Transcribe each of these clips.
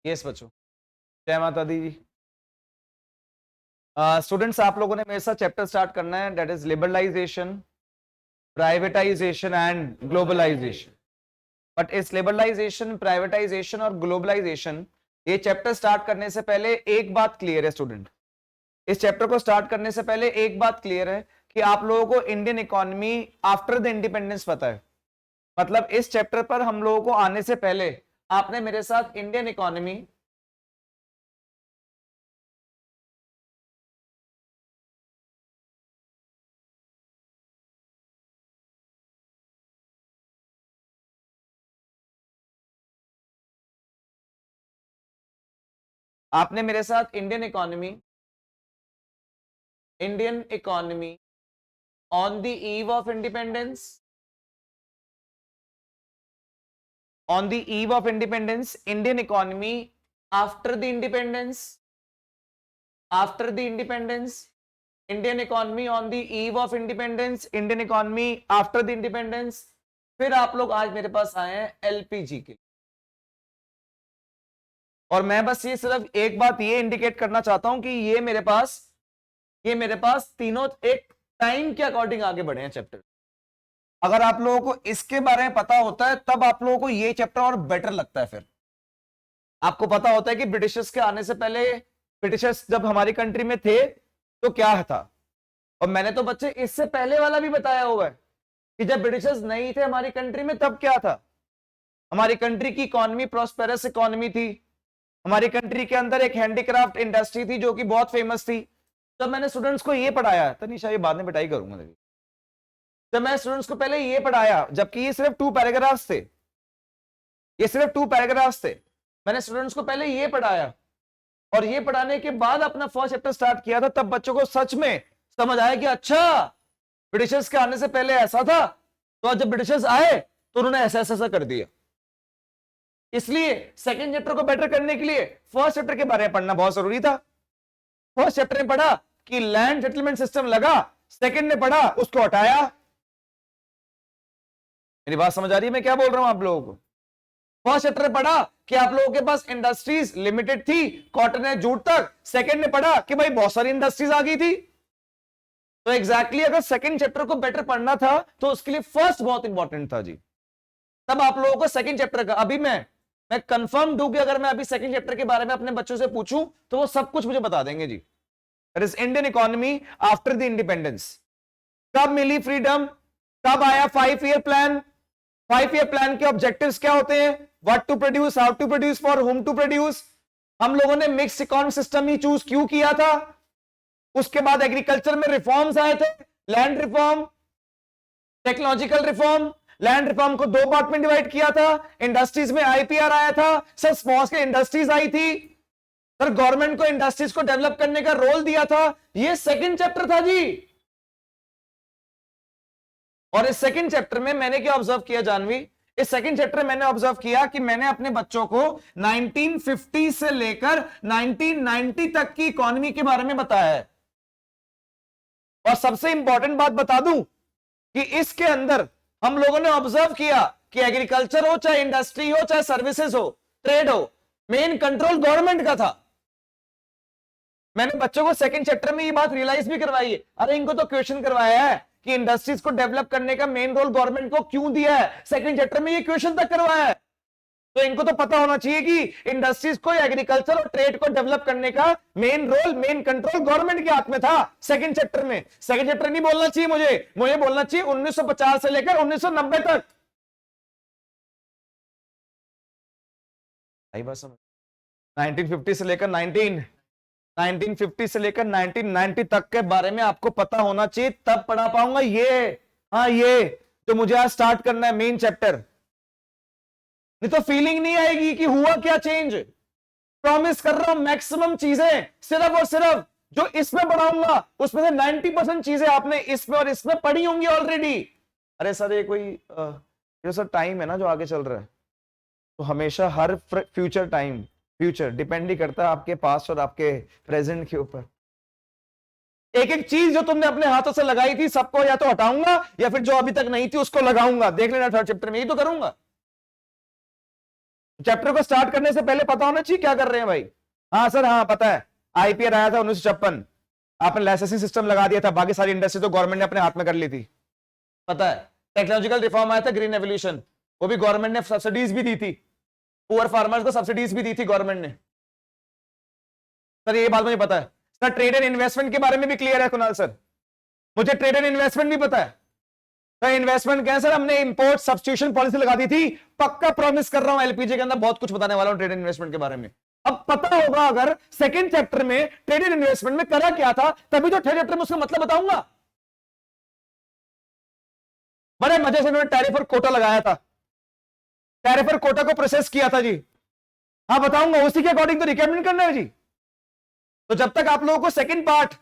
Yes बच्चों, जय माता दी। स्टूडेंट्स आप लोगों ने मेरे साथ चैप्टर स्टार्ट करना है, that is liberalisation, privatisation and globalisation. But इस लिबरलाइजेशन, प्राइवेटाइजेशन और ग्लोबलाइजेशन, ये चैप्टर स्टार्ट करने से पहले एक बात क्लियर है स्टूडेंट, इस चैप्टर को स्टार्ट करने से पहले एक बात क्लियर है कि आप लोगों को Indian economy after the independence पता है। मतलब इस चैप्टर पर हम लोगों को आने से पहले आपने मेरे साथ इंडियन इकोनॉमी, आपने मेरे साथ Indian economy on the eve of independence, on the eve of independence, Indian economy after the independence, Indian economy on the eve of independence, Indian economy after the independence। फिर आप लोग आज मेरे पास आए हैं एलपीजी के लिए, और मैं बस ये सिर्फ एक बात ये इंडिकेट करना चाहता हूं कि ये मेरे पास तीनों एक टाइम के अकॉर्डिंग आगे बढ़े हैं चैप्टर। अगर आप लोगों को इसके बारे में पता होता है तब आप लोगों को ये चैप्टर और बेटर लगता है। फिर आपको पता होता है कि ब्रिटिशर्स के आने से पहले, ब्रिटिशर्स जब हमारी कंट्री में थे तो क्या था, और मैंने तो बच्चे इससे पहले वाला भी बताया हुआ है कि जब ब्रिटिशर्स नहीं थे हमारी कंट्री में तब क्या था। हमारी कंट्री की इकोनॉमी प्रॉस्पेरस इकोनॉमी थी, हमारी कंट्री के अंदर एक हैंडीक्राफ्ट इंडस्ट्री थी जो कि बहुत फेमस थी। जब मैंने स्टूडेंट्स को ये पढ़ाया, तनीषा ये बाद में पिटाई करूंगा, जब मैं स्टूडेंट्स को पहले ये पढ़ाया, जबकि ये सिर्फ 2 पैराग्राफ्स थे, मैंने स्टूडेंट्स को पहले ये पढ़ाया और ये पढ़ाने के बाद अपना फर्स्ट चैप्टर स्टार्ट किया था, तब बच्चों को सच में समझ आया कि अच्छा ब्रिटिशर्स के आने से पहले ऐसा था, तो जब ब्रिटिशर्स आए तो उन्होंने ऐसा कर दिया। इसलिए सेकंड चैप्टर को बेटर करने के लिए फर्स्ट चैप्टर के बारे में पढ़ना बहुत जरूरी था। फर्स्ट चैप्टर में पढ़ा कि लैंड सेटलमेंट सिस्टम लगा, सेकंड ने पढ़ा उसको हटाया। मेरी बात समझ आ रही है मैं क्या बोल रहा हूं आप लोगों को? फर्स्ट चैप्टर पढ़ा कि आप लोगों के पास इंडस्ट्रीज लिमिटेड थी, कॉटन है जूट तक। सेकंड ने पढ़ा कि भाई बहुत सारी इंडस्ट्रीज आ गई थी। तो एग्जैक्टली अगर सेकंड चैप्टर को बेटर पढ़ना था तो उसके लिए फर्स्ट बहुत इंपॉर्टेंट था जी। तब आप लोगों को सेकंड चैप्टर का, अभी मैं कंफर्म दूं कि अगर मैं अभी सेकंड चैप्टर के बारे में अपने बच्चों से पूछूं तो वो सब कुछ मुझे बता देंगे जी। That is Indian economy after the independence. कब मिली फ्रीडम, कब आया 5 ईयर प्लान, 5 ईयर प्लान के ऑब्जेक्टिव्स क्या होते हैं, what to produce, how to produce, for whom to produce. हम लोगों ने मिक्स इकोनॉमिक सिस्टम ही चूज क्यों किया था। उसके बाद एग्रीकल्चर में रिफॉर्म्स आए थे, land reform, technological reform. Land reform को 2 पार्ट में डिवाइड किया था। इंडस्ट्रीज में आईपीआर आया था सर, स्मॉल स्केल इंडस्ट्रीज आई थी सर, गवर्नमेंट को इंडस्ट्रीज को डेवलप करने का रोल दिया था। ये सेकंड चैप्टर था जी। और इस सेकंड चैप्टर में मैंने क्या ऑब्जर्व किया जानवी, इस सेकंड चैप्टर में मैंने ऑब्जर्व किया कि मैंने अपने बच्चों को 1950 से लेकर 1990 तक की इकोनॉमी के बारे में बताया है। और सबसे इंपॉर्टेंट बात बता दूं कि इसके अंदर हम लोगों ने ऑब्जर्व किया कि एग्रीकल्चर हो, चाहे इंडस्ट्री हो, चाहे सर्विसेज हो, ट्रेड हो, मेन कंट्रोल गवर्नमेंट का था। मैंने बच्चों को सेकंड चैप्टर में ये बात रियलाइज भी करवाई है। अरे इनको तो क्वेश्चन करवाया है कि इंडस्ट्रीज को डेवलप करने का मेन रोल गवर्नमेंट को क्यों दिया है, सेकंड चैप्टर में ये क्वेश्चन तक करवाया है। तो इनको तो पता होना चाहिए कि इंडस्ट्रीज को, एग्रीकल्चर और ट्रेड को डेवलप करने का main role, main control government के हाथ में था सेकंड चैप्टर में। सेकंड चैप्टर नहीं बोलना चाहिए मुझे बोलना चाहिए 1950 से लेकर 1990 तक। आई बात समझ? 1950 से लेकर 1950 से लेकर 1990 तक के बारे में आपको पता होना चाहिए, तब पढ़ा पाऊंगा ये। हाँ, ये जो मुझे आज स्टार्ट करना है मेन चैप्टर, नहीं तो फीलिंग नहीं आएगी कि हुआ क्या चेंज। प्रॉमिस कर रहा हूं मैक्सिमम चीजें सिर्फ और सिर्फ जो इसमें पढ़ाऊंगा उसमें से 90% चीजें आपने इसमें और इसमें पढ़ी होंगी ऑलरेडी। अरे सर ये कोई ये सर टाइम है ना जो आगे चल रहा है, तो हमेशा हर फ्यूचर डिपेंड ही करता है आपके पास्ट और आपके प्रेजेंट के ऊपर। एक एक चीज जो तुमने अपने हाथों से लगाई थी सबको या तो हटाऊंगा या फिर जो अभी तक नहीं थी उसको लगाऊंगा। देख लेना थर्ड चैप्टर में, यही तो करूंगा। चैप्टर को स्टार्ट करने से पहले पता होना चाहिए क्या कर रहे हैं भाई। हाँ सर, हाँ पता है, आईपीआर आया था 1956, आपने लाइसेंसिंग सिस्टम लगा दिया था, बाकी सारी इंडस्ट्री तो गवर्नमेंट ने अपने हाथ में कर ली थी, पता है। टेक्नोलॉजिकल रिफॉर्म आया था, ग्रीन रेवोल्यूशन, वो भी गवर्नमेंट ने सब्सिडीज भी दी थी, पुअर फार्मर्स को सब्सिडीज भी दी थी गवर्नमेंट ने। सर ये बात मुझे पता है। सर ट्रेड एंड इन्वेस्टमेंट के बारे में भी क्लियर है कुणाल सर, मुझे ट्रेड एंड इन्वेस्टमेंट भी पता है। सर इन्वेस्टमेंट क्या है सर, हमने इंपोर्ट सब्स्टिट्यूशन पॉलिसी लगा दी थी, पक्का प्रॉमिस कर रहा हूं एलपीजी के अंदर बहुत कुछ बताने वाला हूं ट्रेड एंड इन्वेस्टमेंट के बारे में। अब पता होगा अगर सेकंड चैप्टर में ट्रेड एंड इन्वेस्टमेंट में करा क्या था, तभी तो थर्ड चैप्टर में उसका मतलब बताऊंगा। बड़े मजे से उन्होंने टैरिफ और कोटा लगाया था, टैरिफ और कोटा को प्रोसेस किया था जी, हाँ बताऊंगा, उसी के अकॉर्डिंग तो रिकमेंड करना है जी। तो जब तक आप लोगों को सेकंड पार्ट,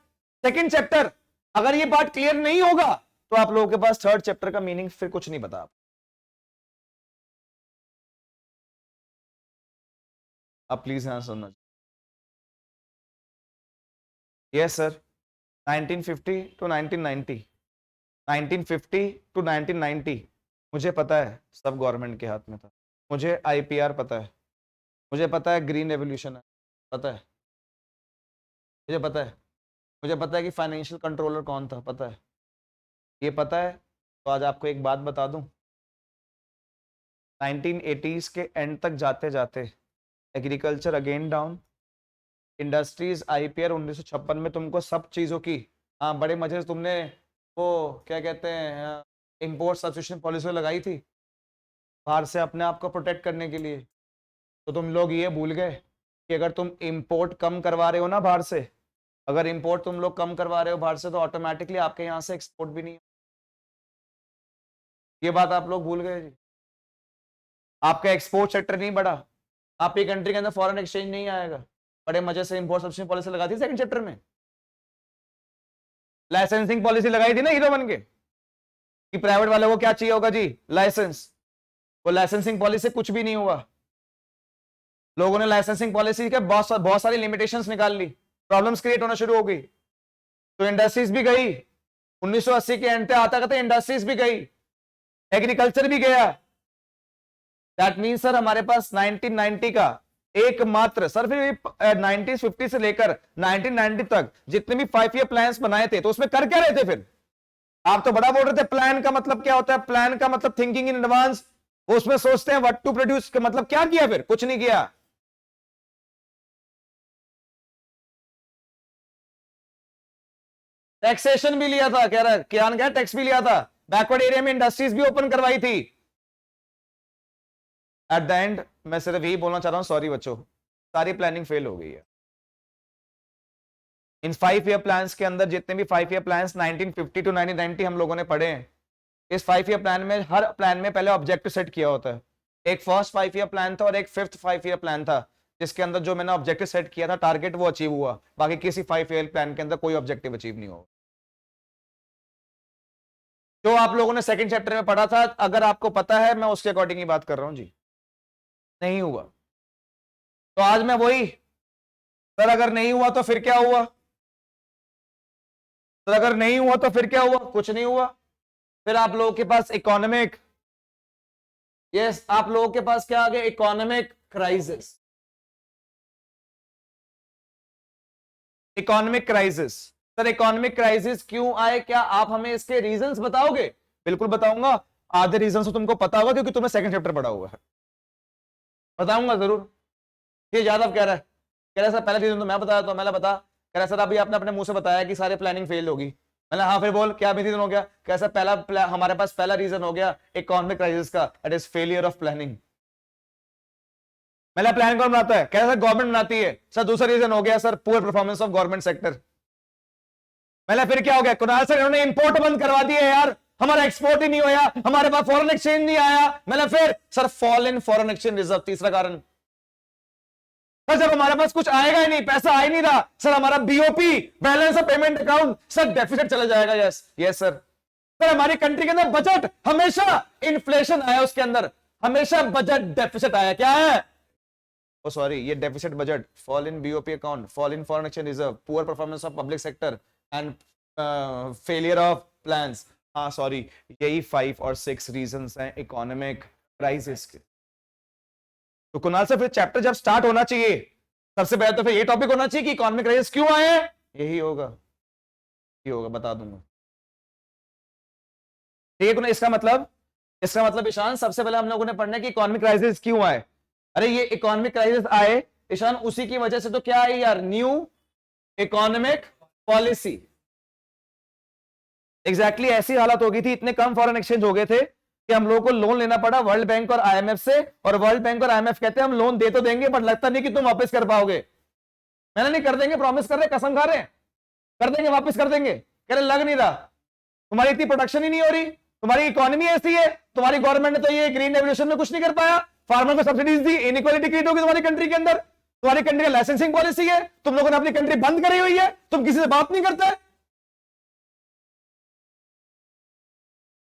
सेकंड चैप्टर, अगर ये पार्ट क्लियर नहीं होगा तो आप लोगों के पास थर्ड चैप्टर का मीनिंग फिर कुछ नहीं बता। आप प्लीज यहां सुनना। यस सर, 1950 टू 1990, 1950 टू 1990 मुझे पता है सब गवर्नमेंट के हाथ में था। मुझे आईपीआर पता है, मुझे पता है ग्रीन रेवोल्यूशन है, पता है, मुझे पता है, मुझे पता है कि फाइनेंशियल कंट्रोलर कौन था, पता है, ये पता है। तो आज आपको एक बात बता दूं, 1980s के एंड तक जाते जाते agriculture again down, industries IPR 1956 में तुमको सब चीज़ों की, हाँ बड़े मजे से तुमने वो क्या कहते हैं इंपोर्ट सब्स्टिट्यूशन पॉलिसी लगाई थी बाहर से अपने आप को प्रोटेक्ट करने के लिए। तो तुम लोग ये भूल गए कि अगर तुम इंपोर्ट कम करवा रहे हो ना बाहर से, अगर इंपोर्ट तुम लोग कम करवा रहे हो बाहर से, तो ऑटोमेटिकली आपके यहाँ से एक्सपोर्ट भी नहीं। ये बात आप लोग भूल गए जी, आपका एक्सपोर्ट सेक्टर नहीं बढ़ा, आपकी कंट्री के अंदर फॉरेन एक्सचेंज नहीं आएगा। बड़े मजे से इंपोर्ट सब्सिडी पॉलिसी लगा दी सेकंड चैप्टर में, लाइसेंसिंग पॉलिसी लगाई थी ना हीरो बन के, कि प्राइवेट वालों को क्या चाहिए होगा जी, लाइसेंस। वो लाइसेंसिंग पॉलिसी कुछ भी नहीं हुआ, लोगों ने लाइसेंसिंग पॉलिसी के बहुत सारी लिमिटेशंस निकाल ली, प्रॉब्लम्स क्रिएट होना शुरू हो गई, तो इंडस्ट्रीज भी गई। 1980 के एंड पे आता करते इंडस्ट्रीज भी गई, एग्रीकल्चर भी गया। दैट मीन सर हमारे पास 1990 का एकमात्र, सर फिर 1950 से लेकर 1990 तक जितने भी 5 ईयर प्लान्स बनाए थे, तो उसमें कर क्या रहे थे फिर? आप तो बड़ा बोल रहे थे, प्लान का मतलब क्या होता है, प्लान का मतलब थिंकिंग इन एडवांस, वो उसमें सोचते हैं व्हाट टू प्रोड्यूस, का मतलब क्या किया फिर? कुछ नहीं किया। टैक्सेशन भी लिया था, कह रहा है क्या टैक्स भी लिया था, बैकवर्ड एरिया में इंडस्ट्रीज भी ओपन करवाई थी। एट द एंड मैं सिर्फ यही बोलना चाह रहा हूं, सॉरी बच्चों, सारी प्लानिंग फेल हो गई है। इन 5 ईयर प्लान्स के अंदर जितने भी 5 ईयर प्लान्स 1950 टू 1990 हम लोगों ने पढ़े हैं, इस 5 ईयर प्लान में हर प्लान में पहले ऑब्जेक्टिव सेट किया होता है। एक फर्स्ट 5 ईयर प्लान था और एक फिफ्थ 5 ईयर प्लान था, जिसके अंदर जो मैंने ऑब्जेक्टिव सेट किया था, टारगेट वो अचीव हुआ, बाकी किसी 5 ईयर प्लान के अंदर कोई ऑब्जेक्टिव अचीव नहीं हुआ। जो आप लोगों ने सेकंड चैप्टर में पढ़ा था, अगर आपको पता है, मैं उसके अकॉर्डिंग ही बात कर रहा हूं जी, नहीं हुआ। तो आज मैं वही, सर अगर नहीं हुआ तो फिर क्या हुआ, सर अगर नहीं हुआ तो फिर क्या हुआ, कुछ नहीं हुआ। फिर आप लोगों के पास इकोनॉमिक, यस आप लोगों के पास क्या आ गया, economic crisis, economic crisis. Sir economic crisis क्यों आए, क्या आप हमें इसके रीजंस बताओगे? बिल्कुल बताऊंगा, आधे रीजन तो तुमको पता होगा क्योंकि तुमने सेकंड चैप्टर पढ़ा हुआ है, बताऊंगा जरूर। ये यादव कह रहा है, कह रहा है सर पहला रीजन तो मैं बताया, तो मैं बता, कह रहा है सर अभी आपने अपने मुंह से बताया कि सारे प्लानिंग फेल होगी। मैंने हाँ फिर बोल क्या रीजन हो गया, कैसा पहला हमारे पास पहला रीजन हो गया इकोनॉमिक क्राइसिस का, that is failure of planning. मैंने प्लान कौन बनाता है, कैसा गवर्नमेंट बनाती है। सर दूसरा रीजन हो गया sir poor performance of government sector. मैंने फिर क्या हो गया, कुणाल सर इन्होंने इंपोर्ट बंद करवा दिए यार, हमारा एक्सपोर्ट ही नहीं होया, हमारे पास फॉरेन एक्सचेंज नहीं आया। मैंने फिर sir fall in foreign exchange reserve, तीसरा कारण। सर जब हमारे पास कुछ आएगा ही नहीं, पैसा आ ही नहीं रहा, सर हमारा BOP, balance of payment account, sir deficit चला जाएगा। Yes yes sir. सर हमारी कंट्री के अंदर बजट हमेशा इन्फ्लेशन आया, उसके अंदर हमेशा बजट डेफिसिट आया, क्या है ओ सॉरी, ये deficit budget, fall in BOP account, fall in foreign exchange reserve, poor performance of public sector and failure of plans. हाँ सॉरी, यही 5 और 6 रीजंस हैं इकोनॉमिक क्राइसिस के। तो कुणाल से फिर चैप्टर जब स्टार्ट होना चाहिए सबसे पहले तो फिर ये टॉपिक होना चाहिए कि इकोनॉमिक क्राइसिस क्यों आए हैं, यही होगा, यही होगा, बता दूंगा। ठीक है, इसका मतलब ईशान सबसे पहले हम लोगों ने पढ़ना है कि इकोनॉमिक क्राइसिस क्यों आए। अरे ये इकोनॉमिक क्राइसिस आए ईशान उसी की वजह से तो क्या है यार, न्यू इकोनॉमिक पॉलिसी। एग्जैक्टली ऐसी हालत हो गई थी, इतने कम फॉरेन एक्सचेंज हो गए थे कि हम लोगों को लोन लेना पड़ा वर्ल्ड बैंक और आईएमएफ से, और वर्ल्ड बैंक और आईएमएफ कहते हैं हम लोन दे तो देंगे बट लगता नहीं कि तुम वापस कर पाओगे। मैंने नहीं, कर देंगे, प्रॉमिस कर रहे, कसम खा रहे हैं, कर देंगे, वापस कर देंगे। कह रहे लग नहीं रहा, तुम्हारी इतनी प्रोडक्शन ही नहीं हो रही, तुम्हारी इकोनॉमी ऐसी है, तुम्हारी गवर्नमेंट ने तो ये ग्रीन रेवोल्यूशन में कुछ नहीं कर पाया, फार्मर को सब्सिडीज दी, इनइक्वालिटी क्रिएट होगी तुम्हारी कंट्री के अंदर, तुम्हारी कंट्री का लाइसेंसिंग पॉलिसी है, तुम लोगों ने अपनी कंट्री बंद करी हुई है, तुम किसी से बात नहीं करते।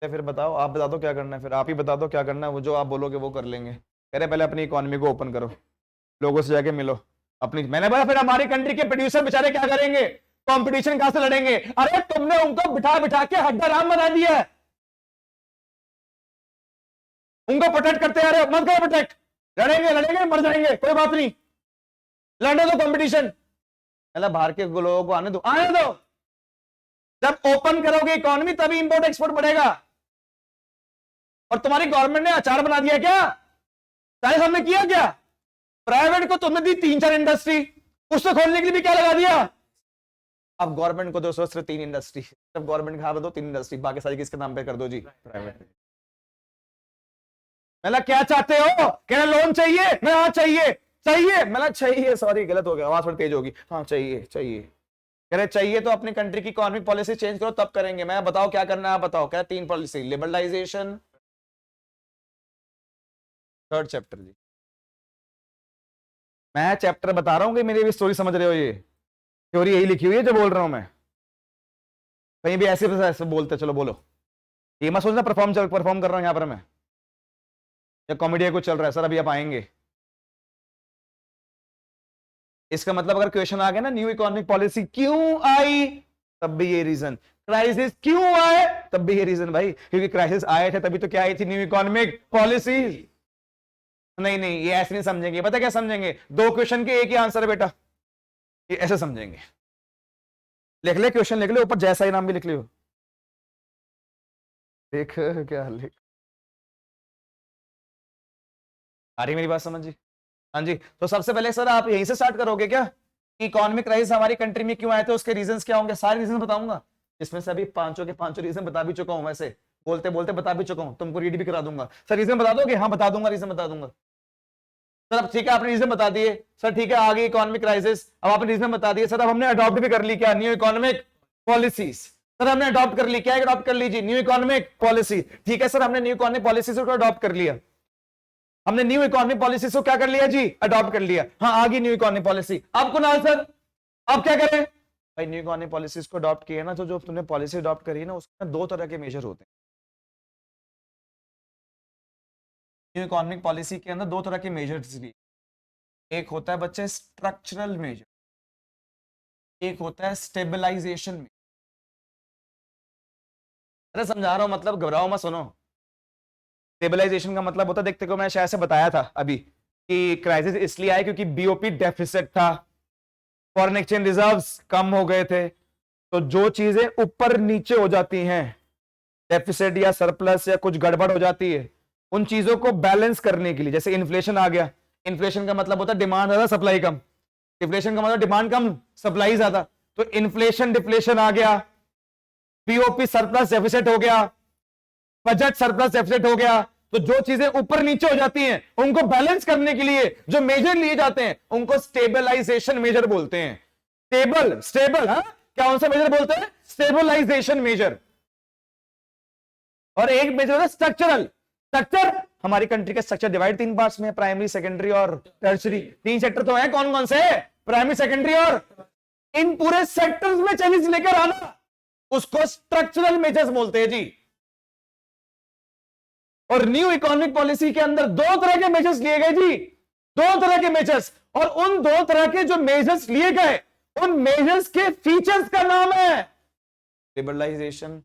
फिर बताओ, आप बता दो क्या करना है, फिर आप ही बता दो क्या करना है, वो जो आप बोलोगे वो कर लेंगे। कह रहे पहले अपनी इकोनॉमी को ओपन करो, लोगों से जाके मिलो अपनी। मैंने बोला फिर हमारी कंट्री के प्रोड्यूसर बेचारे क्या करेंगे, कंपटीशन कहां से लड़ेंगे। अरे तुमने उनको बिठा बिठा के हड्डा राम बना दिया है, उनको प्रोटेक्ट करते हैं, अरे मत करो प्रोटेक्ट, लड़ेंगे लड़ेंगे मर जाएंगे, कोई बात नहीं, लड़ने दो कंपटीशन। मतलब बाहर के लोगों को आने दो, आने दो। जब ओपन करोगे इकोनॉमी तभी इंपोर्ट एक्सपोर्ट बढ़ेगा। और तुम्हारी गवर्नमेंट ने अचार बना दिया क्या, चाहे हमने किया क्या, प्राइवेट को तुमने दी 3-4 इंडस्ट्री, उससे खोलने के लिए भी क्या लगा दिया। अब गवर्नमेंट को दो सिर्फ 3 इंडस्ट्री, जब गवर्नमेंट खा दो 3 इंडस्ट्री, बाकी सारी किसके नाम पे कर दो जी, प्राइवेट। मतलब क्या चाहते हो, कहना लोन चाहिए, मैं हाँ चाहिए चाहिए, मतलब चाहिए, सॉरी गलत हो गया, आवाज थोड़ी तेज होगी, हाँ चाहिए चाहिए, कह रहे चाहिए तो अपनी कंट्री की इकोनॉमिक पॉलिसी चेंज करो तब करेंगे। मैं बताओ क्या करना है, आप बताओ। क्या 3 पॉलिसी, लिबरलाइजेशन, 3rd चैप्टर जी, मैं चैप्टर बता रहा हूं कि मेरी भी स्टोरी समझ रहे हो, ये थ्योरी यही लिखी हुई है जो बोल रहा हूं मैं, कहीं भी ऐसे बोलते चलो बोलो, ये मत सोचना परफॉर्म कर रहा हूं यहां पर मैं, या कॉमेडी कुछ चल रहा है सर अभी आप आएंगे। इसका मतलब अगर क्वेश्चन आ गया ना न्यू इकोनॉमिक पॉलिसी क्यों आई, तब भी ये रीजन, क्राइसिस क्यों आए तब भी ये रीजन भाई, क्योंकि क्राइसिस आए थे तभी तो क्या आई थी, न्यू इकोनॉमिक पॉलिसी। नहीं नहीं ये ऐसे नहीं समझेंगे, पता क्या समझेंगे, 2 क्वेश्चन के एक ही आंसर है बेटा, ये ऐसे समझेंगे। लिख ले क्वेश्चन, लिख ले ऊपर जैसा ही नाम भी लिख लियो, देख क्या लिख, आ रही मेरी बात समझ जी। हाँ जी, तो सबसे पहले सर आप यहीं से स्टार्ट करोगे क्या, इकोनॉमिक क्राइसिस हमारी कंट्री में क्यों आए थे, उसके रीजंस क्या होंगे, सारे रीजन बताऊंगा, जिसमें से अभी 5 के 5 रीजन बता भी चुका हूं, वैसे बोलते बोलते बता भी चुका हूं, तुमको रीड भी करा दूंगा। सर रीजन बता दोगे, हाँ बता दूंगा, रीजन बता दूंगा। सर अब ठीक है आपने रीजन बता दिए, सर ठीक है आगे इकोनॉमिक क्राइसिस, अब आपने रीजन बता दिए, सर अब हमने अडॉप्ट भी कर ली क्या, न्यू इकोनॉमिक पॉलिसीज, सर हमने अडॉप्ट कर ली, क्या अडॉप्ट कर लीजिए, न्यू इकोनॉमिक पॉलिसी। ठीक है सर हमने न्यू इकोनॉमिक पॉलिसीज को अडॉप्ट कर लिया, हमने न्यू इकोनॉमिक पॉलिसी को क्या कर लिया जी, अडॉप्ट कर लिया। हाँ आगे न्यू इकोनॉमिक पॉलिसी, अब कुणाल सर अब क्या करें भाई, न्यू इकोनॉमिक पॉलिसीज को अडॉप्ट किया ना, तो जो तुमने पॉलिसी अडॉप्ट करी है ना उसमें 2 तरह के मेजर होते हैं। न्यू इकोनॉमिक पॉलिसी के अंदर 2 तरह के मेजर्स लिए, एक होता है बच्चे स्ट्रक्चरल मेजर, एक होता है स्टेबलाइजेशन में। अरे समझा रहा हूं, मतलब घबराओ मत, सुनो। स्टेबलाइजेशन का मतलब होता है, देखते को मैं शायद से बताया था अभी कि क्राइसिस इसलिए आया क्योंकि बीओपी डेफिसिट था, फॉरेन एक्सचेंज रिजर्व्स कम हो गए थे, तो जो चीजें ऊपर नीचे हो जाती हैं, डेफिसिट या सरप्लस या कुछ गड़बड़ हो जाती है, उन चीजों को बैलेंस करने के लिए, जैसे इन्फ्लेशन आ गया, इन्फ्लेशन का मतलब होता है डिमांड ज्यादा सप्लाई कम, डिफ्लेशन का मतलब डिमांड कम सप्लाई ज्यादा, तो इन्फ्लेशन डिफ्लेशन आ गया, पीओपी सरप्लस डेफिसिट हो गया, बजट सरप्लस डेफिसिट हो गया, तो जो चीजें ऊपर नीचे हो जाती हैं उनको बैलेंस करने के लिए जो मेजर लिए जाते हैं उनको स्टेबलाइजेशन मेजर बोलते हैं। स्टेबल हाँ, क्या उनसे मेजर बोलते हैं, स्टेबलाइजेशन मेजर। और एक मेजर है स्ट्रक्चरल, स्ट्रक्चर हमारी कंट्री का स्ट्रक्चर डिवाइड 3 पार्ट्स में, प्राइमरी सेकेंडरी और टर्शरी, 3 सेक्टर तो है, कौन कौन से, प्राइमरी सेकेंडरी और, इन पूरे सेक्टर्स में चेंजेस लेकर आना उसको स्ट्रक्चरल मेजर्स बोलते हैं जी। और न्यू इकोनॉमिक पॉलिसी के अंदर 2 तरह के मेजर्स लिए गए जी, 2 तरह के मेजर्स, और उन 2 तरह के जो मेजर्स लिए गए उन मेजर्स के फीचर्स का नाम है लिबरलाइजेशन।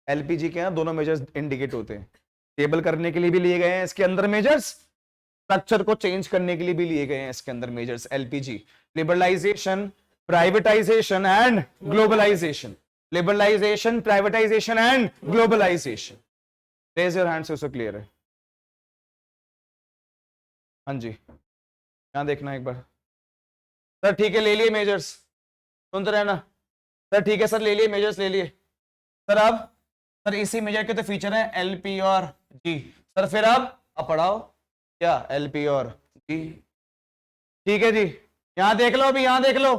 एलपीजी के यहां दोनों मेजर्स इंडिकेट होते हैं, स्टेबल करने के लिए भी लिए गए हैं इसके अंदर मेजर्स, स्ट्रक्चर को चेंज करने के लिए भी लिए गए हैं इसके अंदर measures. LPG, liberalisation, privatisation and globalisation, liberalisation, privatisation and globalisation. Raise your hand से क्लियर है? हाँ जी, यहां देखना एक बार। सर ठीक है, ले लिए मेजर्स, सुनते रहना। सर ठीक है सर, ले लिए मेजर्स, ले लिए सर। अब सर इसी मेजर के तो फीचर हैं एल पी और जी। सर फिर अब पढ़ाओ क्या, एल पी और जी। ठीक है जी, यहां देख लो, अभी यहां देख लो।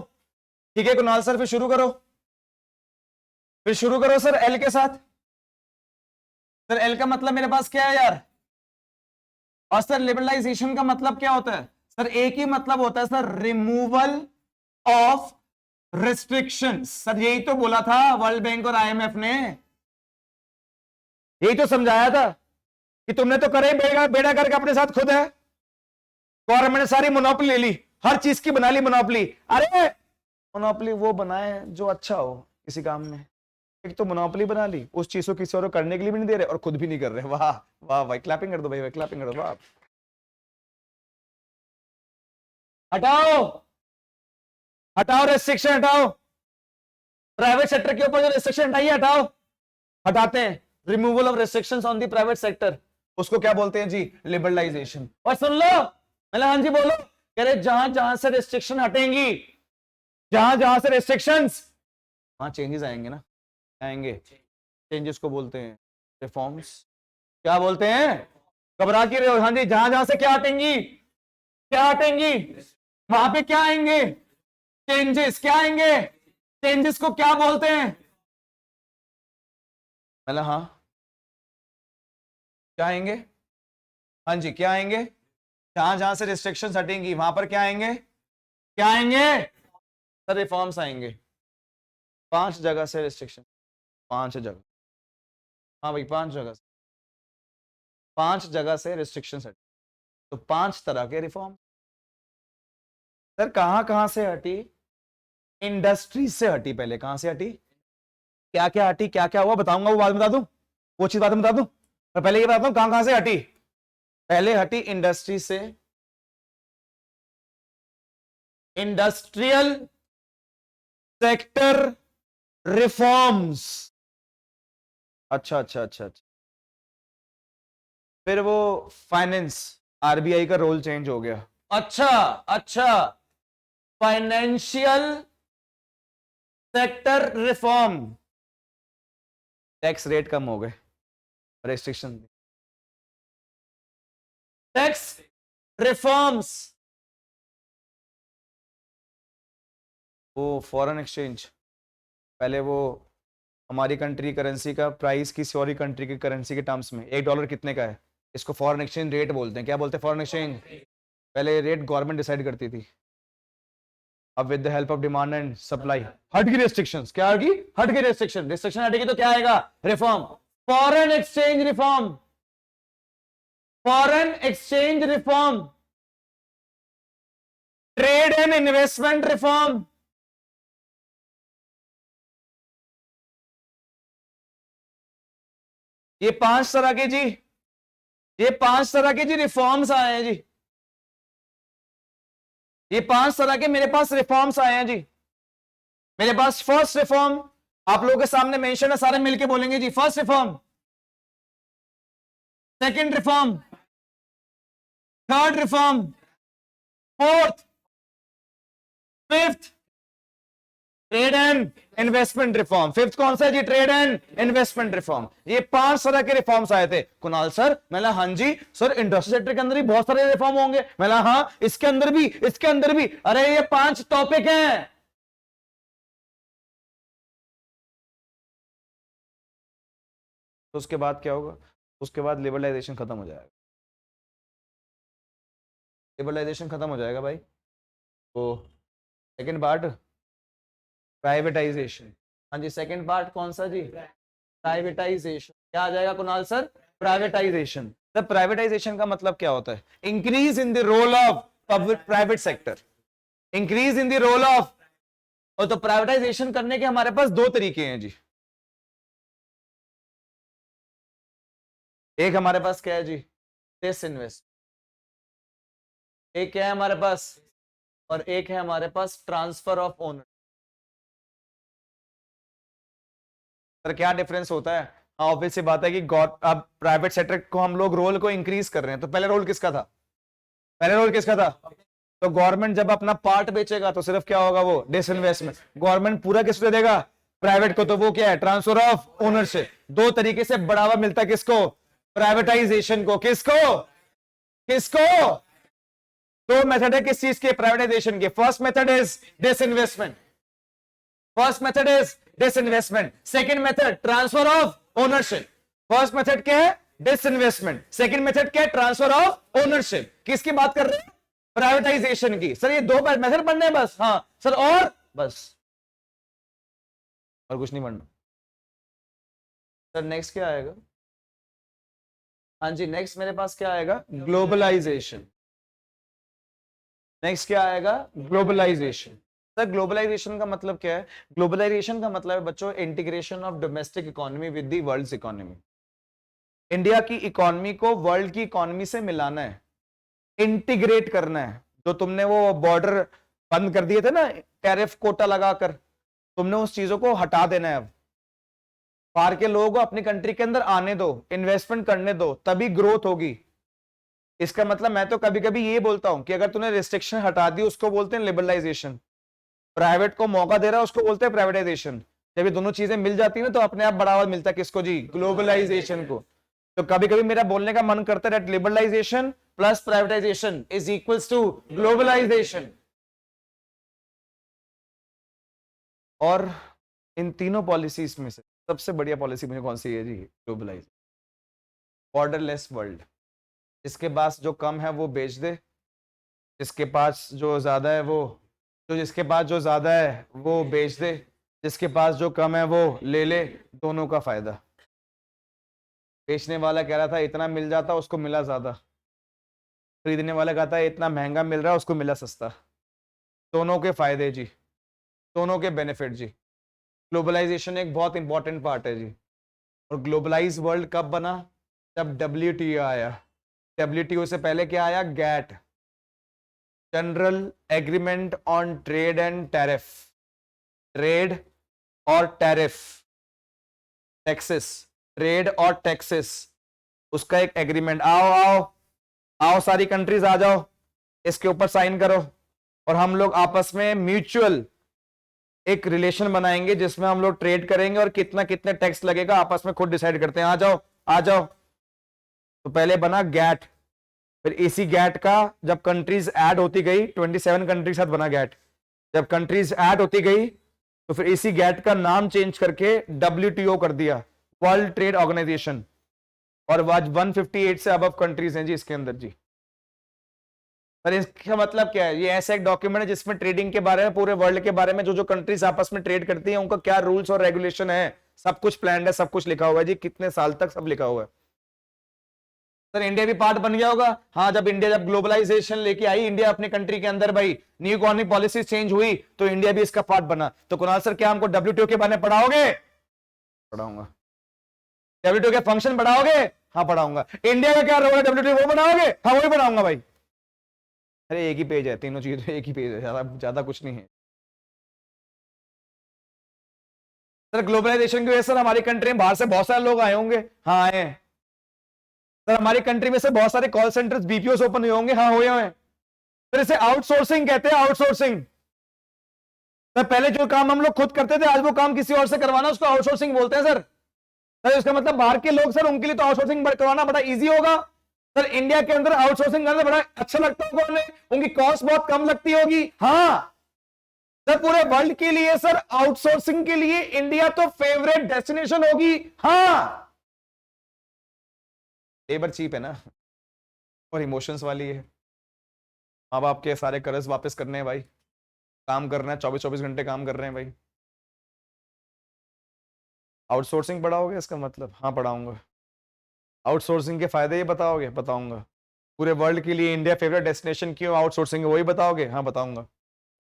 ठीक है कुणाल सर, फिर शुरू करो, फिर शुरू करो सर एल के साथ। सर एल का मतलब मेरे पास क्या है यार? और सर लिबरलाइजेशन का मतलब क्या होता है? सर एक ही मतलब होता है sir, removal of restriction. Sir यही तो बोला था वर्ल्ड बैंक और आईएमएफ ने, यही तो समझाया था कि तुमने तो करे बेड़ा करके अपने साथ खुद है। गवर्नमेंट ने सारी मोनोपोली ले ली, हर चीज की बना ली मोनोपोली। अरे मोनोपोली वो बनाए जो अच्छा हो किसी काम में, एक तो मोनोपोली बना ली, उस चीज को किसी और को करने के लिए भी नहीं दे रहे और खुद भी नहीं कर रहे। वाह वाह भाई, क्लैपिंग कर दो भाई, क्लैपिंग कर दो। वाह, हटाओ हटाओ रेस्ट्रिक्शन, हटाओ प्राइवेट सेक्टर के ऊपर जो रेस्ट्रिक्शन हटाइए, हटाओ, हटाते हैं। Removal of restrictions on the private sector, उसको क्या बोलते हैं जी? लिबरलाइजेशन। और सुन लो, मतलब हाँ जी बोलो, कह रहे जहां जहां से रेस्ट्रिक्शन हटेंगी, जहां जहां से रेस्ट्रिक्शंस, वहां चेंजेस आएंगे ना, आएंगे। चेंजेस को बोलते हैं रिफॉर्म्स। क्या बोलते हैं? घबरा के रहे हो? हाँ जी, जहां जहां से क्या हटेंगी, क्या हटेंगी, वहां पे क्या आएंगे? चेंजेस। क्या आएंगे? चेंजेस को क्या बोलते हैं? मतलब हाँ, क्या आएंगे? हाँ जी, क्या आएंगे? जहां जहां से रिस्ट्रिक्शंस हटेंगी वहां पर क्या आएंगे? क्या आएंगे? सर रिफॉर्म्स आएंगे। 5 जगह से रिस्ट्रिक्शन, 5 जगह, हाँ भाई 5 जगह से, 5 जगह से रिस्ट्रिक्शंस हटे, तो 5 तरह के रिफॉर्म। सर कहां कहां से हटी? इंडस्ट्रीज से हटी। पहले कहां से हटी? क्या क्या हटी, क्या क्या हुआ बताऊंगा, वो बाद में बता दूं, वो चीज बाद में बता दूं, मैं पहले ये बताता हूं कहां कहां से हटी। पहले हटी इंडस्ट्री से, इंडस्ट्रियल सेक्टर रिफॉर्म्स। अच्छा अच्छा अच्छा अच्छा। फिर वो फाइनेंस, आरबीआई का रोल चेंज हो गया। अच्छा अच्छा, financial sector reform, tax rate कम हो गए, रेस्ट्रिक्शन, टैक्स रिफॉर्म्स। वो फॉरेन एक्सचेंज, पहले वो हमारी कंट्री करेंसी का प्राइस किसी और कंट्री की करेंसी के टर्म्स में, $1 कितने का है, इसको फॉरेन एक्सचेंज रेट बोलते हैं। क्या बोलते हैं? Foreign exchange. पहले रेट गवर्नमेंट डिसाइड करती थी, अब with the help of demand and supply हट गई रेस्ट्रिक्शंस। क्या हट गई? हट गई रेस्ट्रिक्शन। रेस्ट्रिक्शन हटेगी तो क्या आएगा? Reform. Foreign exchange reform, foreign exchange reform, trade and investment reform. ये 5 तरह के जी, ये 5 तरह के जी रिफॉर्म्स आए हैं जी, ये 5 तरह के मेरे पास रिफॉर्म्स आए हैं जी। मेरे पास फर्स्ट रिफॉर्म आप लोगों के सामने मेंशन है, सारे मिलके बोलेंगे जी। First reform, second reform, third reform, fourth, fifth, trade and investment reform. Fifth कौन सा है जी? Trade and investment reform. ये 5 तरह के रिफॉर्म्स आए थे। कुणाल सर, मैंने हाँ जी सर, इंडस्ट्री सेक्टर के अंदर भी बहुत सारे रिफॉर्म होंगे। मैंने हाँ, इसके अंदर भी, इसके अंदर भी। अरे ये 5 टॉपिक हैं। तो उसके बाद क्या होगा? उसके बाद लिबरलाइजेशन खत्म हो जाएगा, लिबरलाइजेशन खत्म हो जाएगा भाई। तो सेकंड पार्ट प्राइवेटाइजेशन। हाँ जी, सेकंड पार्ट कौन सा जी? प्राइवेटाइजेशन। क्या आ जाएगा Kunal sir? Privatisation. Sir privatisation का मतलब क्या होता है? Increase in the role of private sector, increase in the role of. और तो प्राइवेटाइजेशन करने के हमारे पास 2 तरीके हैं जी। एक हमारे पास क्या है जी, डिसइन्वेस्ट, एक क्या है हमारे पास, और एक है हमारे पास ट्रांसफर ऑफ ओनर। सर क्या डिफरेंस होता है? हाँ ऑब्वियस सी बात है कि अब प्राइवेट सेक्टर को हम लोग रोल को इंक्रीज कर रहे हैं, तो पहले रोल किसका था? पहले रोल किसका था? तो गवर्नमेंट जब अपना पार्ट बेचेगा तो सिर्फ क्या होगा, वो डिसइन्वेस्टमेंट। गवर्नमेंट पूरा किसको दे देगा? प्राइवेट को, तो वो क्या है, ट्रांसफर ऑफ ओनरशिप। दो तरीके से बढ़ावा मिलता है किसको? प्राइवेटाइजेशन को। किसको? किसको? दो मेथड है किस चीज के? प्राइवेटाइजेशन के। First method is disinvestment, first method is disinvestment. Second method transfer of ownership. First method क्या है? डिसइन्वेस्टमेंट। सेकंड मेथड क्या है? Transfer of ownership. किसकी बात कर रहे हैं? प्राइवेटाइजेशन की। सर ये दो मेथड पढ़ने हैं बस? हाँ सर, और बस, और कुछ नहीं पढ़ना। सर नेक्स्ट क्या आएगा? हाँ जी, नेक्स्ट मेरे पास क्या आएगा? ग्लोबलाइजेशन। नेक्स्ट क्या आएगा? ग्लोबलाइजेशन। सर ग्लोबलाइजेशन का मतलब क्या है? ग्लोबलाइजेशन का मतलब है बच्चों integration of domestic economy with the world's economy. India की इकोनॉमी को वर्ल्ड की इकोनॉमी से मिलाना है, इंटीग्रेट करना है। जो तुमने वो बॉर्डर बंद कर दिए थे ना, टैरिफ कोटा लगाकर, तुमने उस चीजों को हटा देना है। अब बाहर के लोगों को अपनी कंट्री के अंदर आने दो, इन्वेस्टमेंट करने दो, तभी ग्रोथ होगी। इसका मतलब मैं तो कभी कभी ये बोलता हूं कि अगर तूने रिस्ट्रिक्शन हटा दी उसको बोलते हैं लिबरलाइजेशन, प्राइवेट को मौका दे रहा है उसको बोलते हैं प्राइवेटाइजेशन। जब ये दोनों चीजें मिल जाती है ना तो अपने आप बढ़ावा मिलता है किसको जी? ग्लोबलाइजेशन को। तो कभी कभी मेरा बोलने का मन करता है liberalisation plus privatisation is equals to globalisation. और इन तीनों पॉलिसीज में से सबसे बढ़िया पॉलिसी मुझे कौन सी है जी? ग्लोबलाइजेशन। Borderless world. जिसके पास जो कम है वो बेच दे, जिसके पास जो ज्यादा है वो, तो जिसके पास जो ज्यादा है वो बेच दे, जिसके पास जो कम है वो ले ले, दोनों का फायदा। बेचने वाला कह रहा था इतना मिल जाता, उसको मिला ज्यादा। खरीदने वाला कहता है इतना महंगा मिल रहा है, उसको मिला सस्ता। दोनों के फायदे जी, दोनों के बेनिफिट जी। ग्लोबलाइजेशन एक बहुत इंपॉर्टेंट पार्ट है जी। और ग्लोबलाइज वर्ल्ड कब बना? जब WTO आया। WTO से पहले क्या आया? GATT, general agreement on trade and tariff. Trade और टैरिफ, टैक्सेस, ट्रेड और टैक्सेस, उसका एक एग्रीमेंट। आओ आओ आओ सारी कंट्रीज आ जाओ, इसके ऊपर साइन करो, और हम लोग आपस में म्यूचुअल एक रिलेशन बनाएंगे जिसमें हम लोग ट्रेड करेंगे और कितना कितने टैक्स लगेगा आपस में खुद डिसाइड करते हैं। आ जाओ आ जाओ। तो पहले बना गैट, फिर इसी गैट का जब कंट्रीज ऐड होती गई, 27 कंट्रीज साथ बना गैट। जब कंट्रीज ऐड होती गई तो फिर इसी गैट का नाम चेंज करके WTO कर दिया, वर्ल्ड ट्रेड ऑर्गेनाइजेशन। और आज 158 से अबव कंट्रीज हैं जी इसके अंदर जी। पर इसका मतलब क्या है? ये ऐसा एक डॉक्यूमेंट है जिसमें ट्रेडिंग के बारे में, पूरे वर्ल्ड के बारे में, जो जो कंट्रीज आपस में ट्रेड करती हैं उनका क्या रूल्स और रेगुलेशन है, सब कुछ प्लान है, सब कुछ लिखा हुआ है जी, कितने साल तक सब लिखा हुआ है। सर इंडिया भी पार्ट बन गया होगा? हाँ, जब ग्लोबलाइजेशन लेके आई इंडिया अपनी कंट्री के अंदर, भाई न्यू इकोनॉमिक पॉलिसी चेंज हुई तो इंडिया भी इसका पार्ट बना। तो कुणाल सर क्या हमको WTO के बारे में पढ़ाओगे? पढ़ाऊंगा। WTO के फंक्शन पढ़ाओगे? हाँ पढ़ाऊंगा। इंडिया का क्या रोल है WTO, वो पढ़ाओगे? हाँ वही पढ़ाऊंगा भाई। अरे एक ही पेज है, तीनों चीजें एक ही पेज है, ज्यादा कुछ नहीं है। सर ग्लोबलाइजेशन की वजह से हमारी कंट्री में बाहर से बहुत सारे लोग आए होंगे? हाँ आए हैं। सर हमारी कंट्री में से बहुत सारे कॉल सेंटर्स, BPOs ओपन हुए होंगे? हाँ हुए हैं। फिर इसे आउटसोर्सिंग कहते हैं, आउटसोर्सिंग। सर पहले जो काम हम लोग खुद करते थे, आज वो काम किसी और से करवाना, उसको आउटसोर्सिंग बोलते हैं सर। सर इसका मतलब बाहर के लोग, सर उनके लिए तो आउटसोर्सिंग करवाना बड़ा इजी होगा। सर इंडिया के अंदर आउटसोर्सिंग करना बड़ा अच्छा लगता होगा उन्हें, उनकी कॉस्ट बहुत कम लगती होगी। हाँ सर पूरे वर्ल्ड के लिए सर आउटसोर्सिंग के लिए इंडिया तो फेवरेट डेस्टिनेशन होगी। हाँ लेबर चीप है ना, और इमोशंस वाली है। माँ बाप के सारे कर्ज वापस करने हैं भाई, काम करना है, 24-24 घंटे काम कर रहे हैं भाई। आउटसोर्सिंग पढ़ाओगे इसका मतलब? हाँ पढ़ाऊंगा। आउटसोर्सिंग के फायदे ये बताओगे? बताऊंगा। पूरे वर्ल्ड के लिए इंडिया फेवरेट डेस्टिनेशन क्यों आउटसोर्सिंग है वही बताओगे? हाँ बताऊंगा।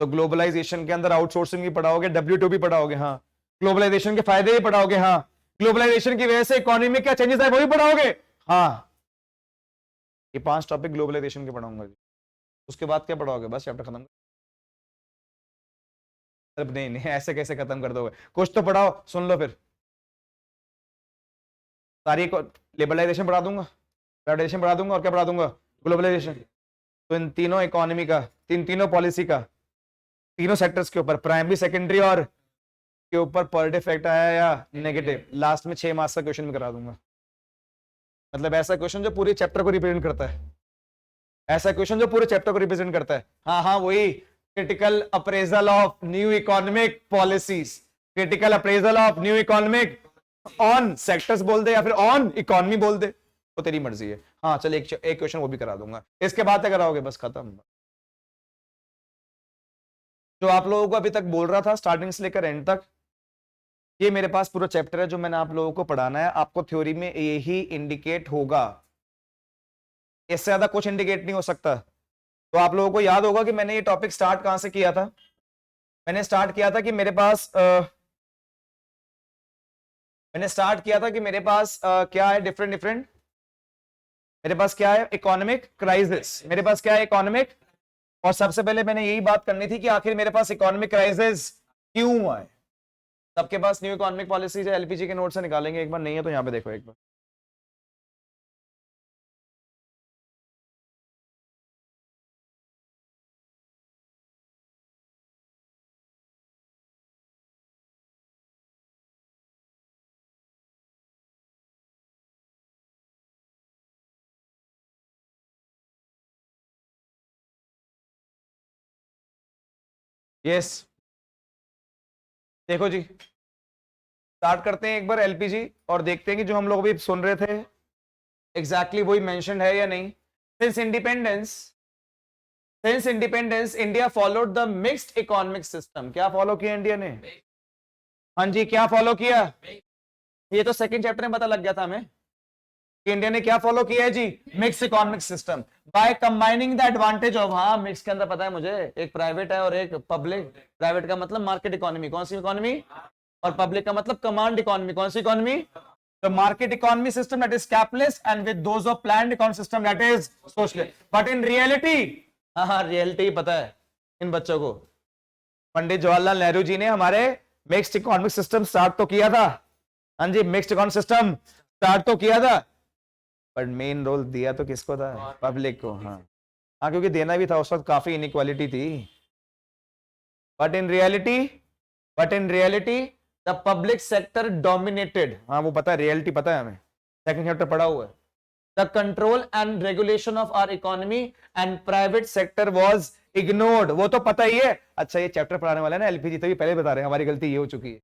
तो ग्लोबलाइजेशन के अंदर आउटसोर्सिंग भी पढ़ाओगे, WTO भी पढ़ाओगे? हाँ। ग्लोबलाइजेशन के फायदे भी पढ़ाओगे? हाँ। ग्लोबलाइजेशन की वजह से इकोनॉमी में क्या चेंजेस आए वो भी पढ़ाओगे? हाँ, ये 5 टॉपिक ग्लोबलाइजेशन के पढ़ाऊंगा जी। उसके बाद क्या पढ़ाओगे? बस चैप्टर खत्म। नहीं नहीं, ऐसे कैसे खत्म कर दोगे? कुछ तो पढ़ाओ, सुन लो फिर। सारी लिबरलाइजेशन पढ़ा दूंगा, प्राइवेटाइजेशन पढ़ा दूंगा, और क्या पढ़ा दूंगा? ग्लोबलाइजेशन। तो इन तीनों इकोनॉमी का, तीनों पॉलिसी का, तीनों सेक्टर्स के ऊपर, प्राइमरी, सेकेंडरी और के ऊपर पॉजिटिव इफेक्ट आया या नेगेटिव, लास्ट में 6 मार्क्स का क्वेश्चन भी करा दूंगा। मतलब ऐसा क्वेश्चन जो पूरे चैप्टर को रिप्रेजेंट करता है, ऐसा क्वेश्चन जो पूरे चैप्टर को रिप्रेजेंट करता है। हाँ हाँ, वही critical appraisal of new economic policies, critical appraisal of new economic on sectors बोल दे या फिर ऑन इकोनॉमी बोल दे, तो तेरी मर्जी है। हाँ चल, एक क्वेश्चन वो भी करा दूंगा। इसके बाद क्या कराओगे? बस खत्म। जो आप लोगों को अभी तक बोल रहा था स्टार्टिंग से लेकर एंड तक, ये मेरे पास पूरा चैप्टर है जो मैंने आप लोगों को पढ़ाना है। आपको थ्योरी में यही इंडिकेट होगा, इससे ज्यादा कुछ इंडिकेट नहीं हो सकता। तो आप लोगों को याद होगा कि मैंने ये टॉपिक स्टार्ट कहां से किया था। मैंने स्टार्ट किया था कि मेरे पास क्या है, डिफरेंट मेरे पास क्या है? Economic crisis. मेरे पास क्या है? इकोनॉमिक। और सबसे पहले मैंने यही बात करनी थी कि आखिर मेरे पास इकोनॉमिक क्राइसिस क्यों आए। सबके पास न्यू इकोनॉमिक पॉलिसी है, एलपीजी के नोट से निकालेंगे एक बार, नहीं है तो यहां पे देखो एक बार। यस, देखो जी, स्टार्ट करते हैं एक बार एलपीजी और देखते हैं कि जो हम लोग भी सुन रहे थे एग्जैक्टली वही मेंशन्ड है या नहीं। Since independence India followed the mixed economic system. क्या फॉलो किया इंडिया ने? हाँ जी, क्या फॉलो किया? ये तो सेकंड चैप्टर में पता लग गया था हमें कि इंडिया ने क्या फॉलो किया है जी? Mixed economic system by combining the advantage of, हाँ मिक्स के अंदर पता है मुझे, एक प्राइवेट है और एक पब्लिक। प्राइवेट का मतलब मार्केट इकोनॉमी, कौन सी इकोनॉमी? और पब्लिक का मतलब कमांड इकोनॉमी, कौन सी economy? The market economy system that is capitalist and with those of planned economic system that is socialist. But in reality, हाँ रियलिटी पता है इन बच्चों को, पंडित जवाहरलाल नेहरू जी ने हमारे मिक्स्ड इकोनॉमिक सिस्टम स्टार्ट तो किया था। हाँ जी, मिक्स्ड इकोनॉमिक सिस्टम स्टार्ट तो किया था, पर मेन रोल दिया तो किसको था? पब्लिक को। हाँ हाँ, क्योंकि देना भी था, उस वक्त काफी इनइक्वालिटी थी। But in reality the public sector dominated. हाँ वो पता है, रियलिटी पता है हमें, सेकंड चैप्टर पढ़ा हुआ है। The control and regulation of our economy and private sector was ignored. वो तो पता ही है। अच्छा, ये चैप्टर पढ़ाने वाला है ना एलपीजी, तभी पहले बता रहे हैं हमारी गलती ये हो चुकी है,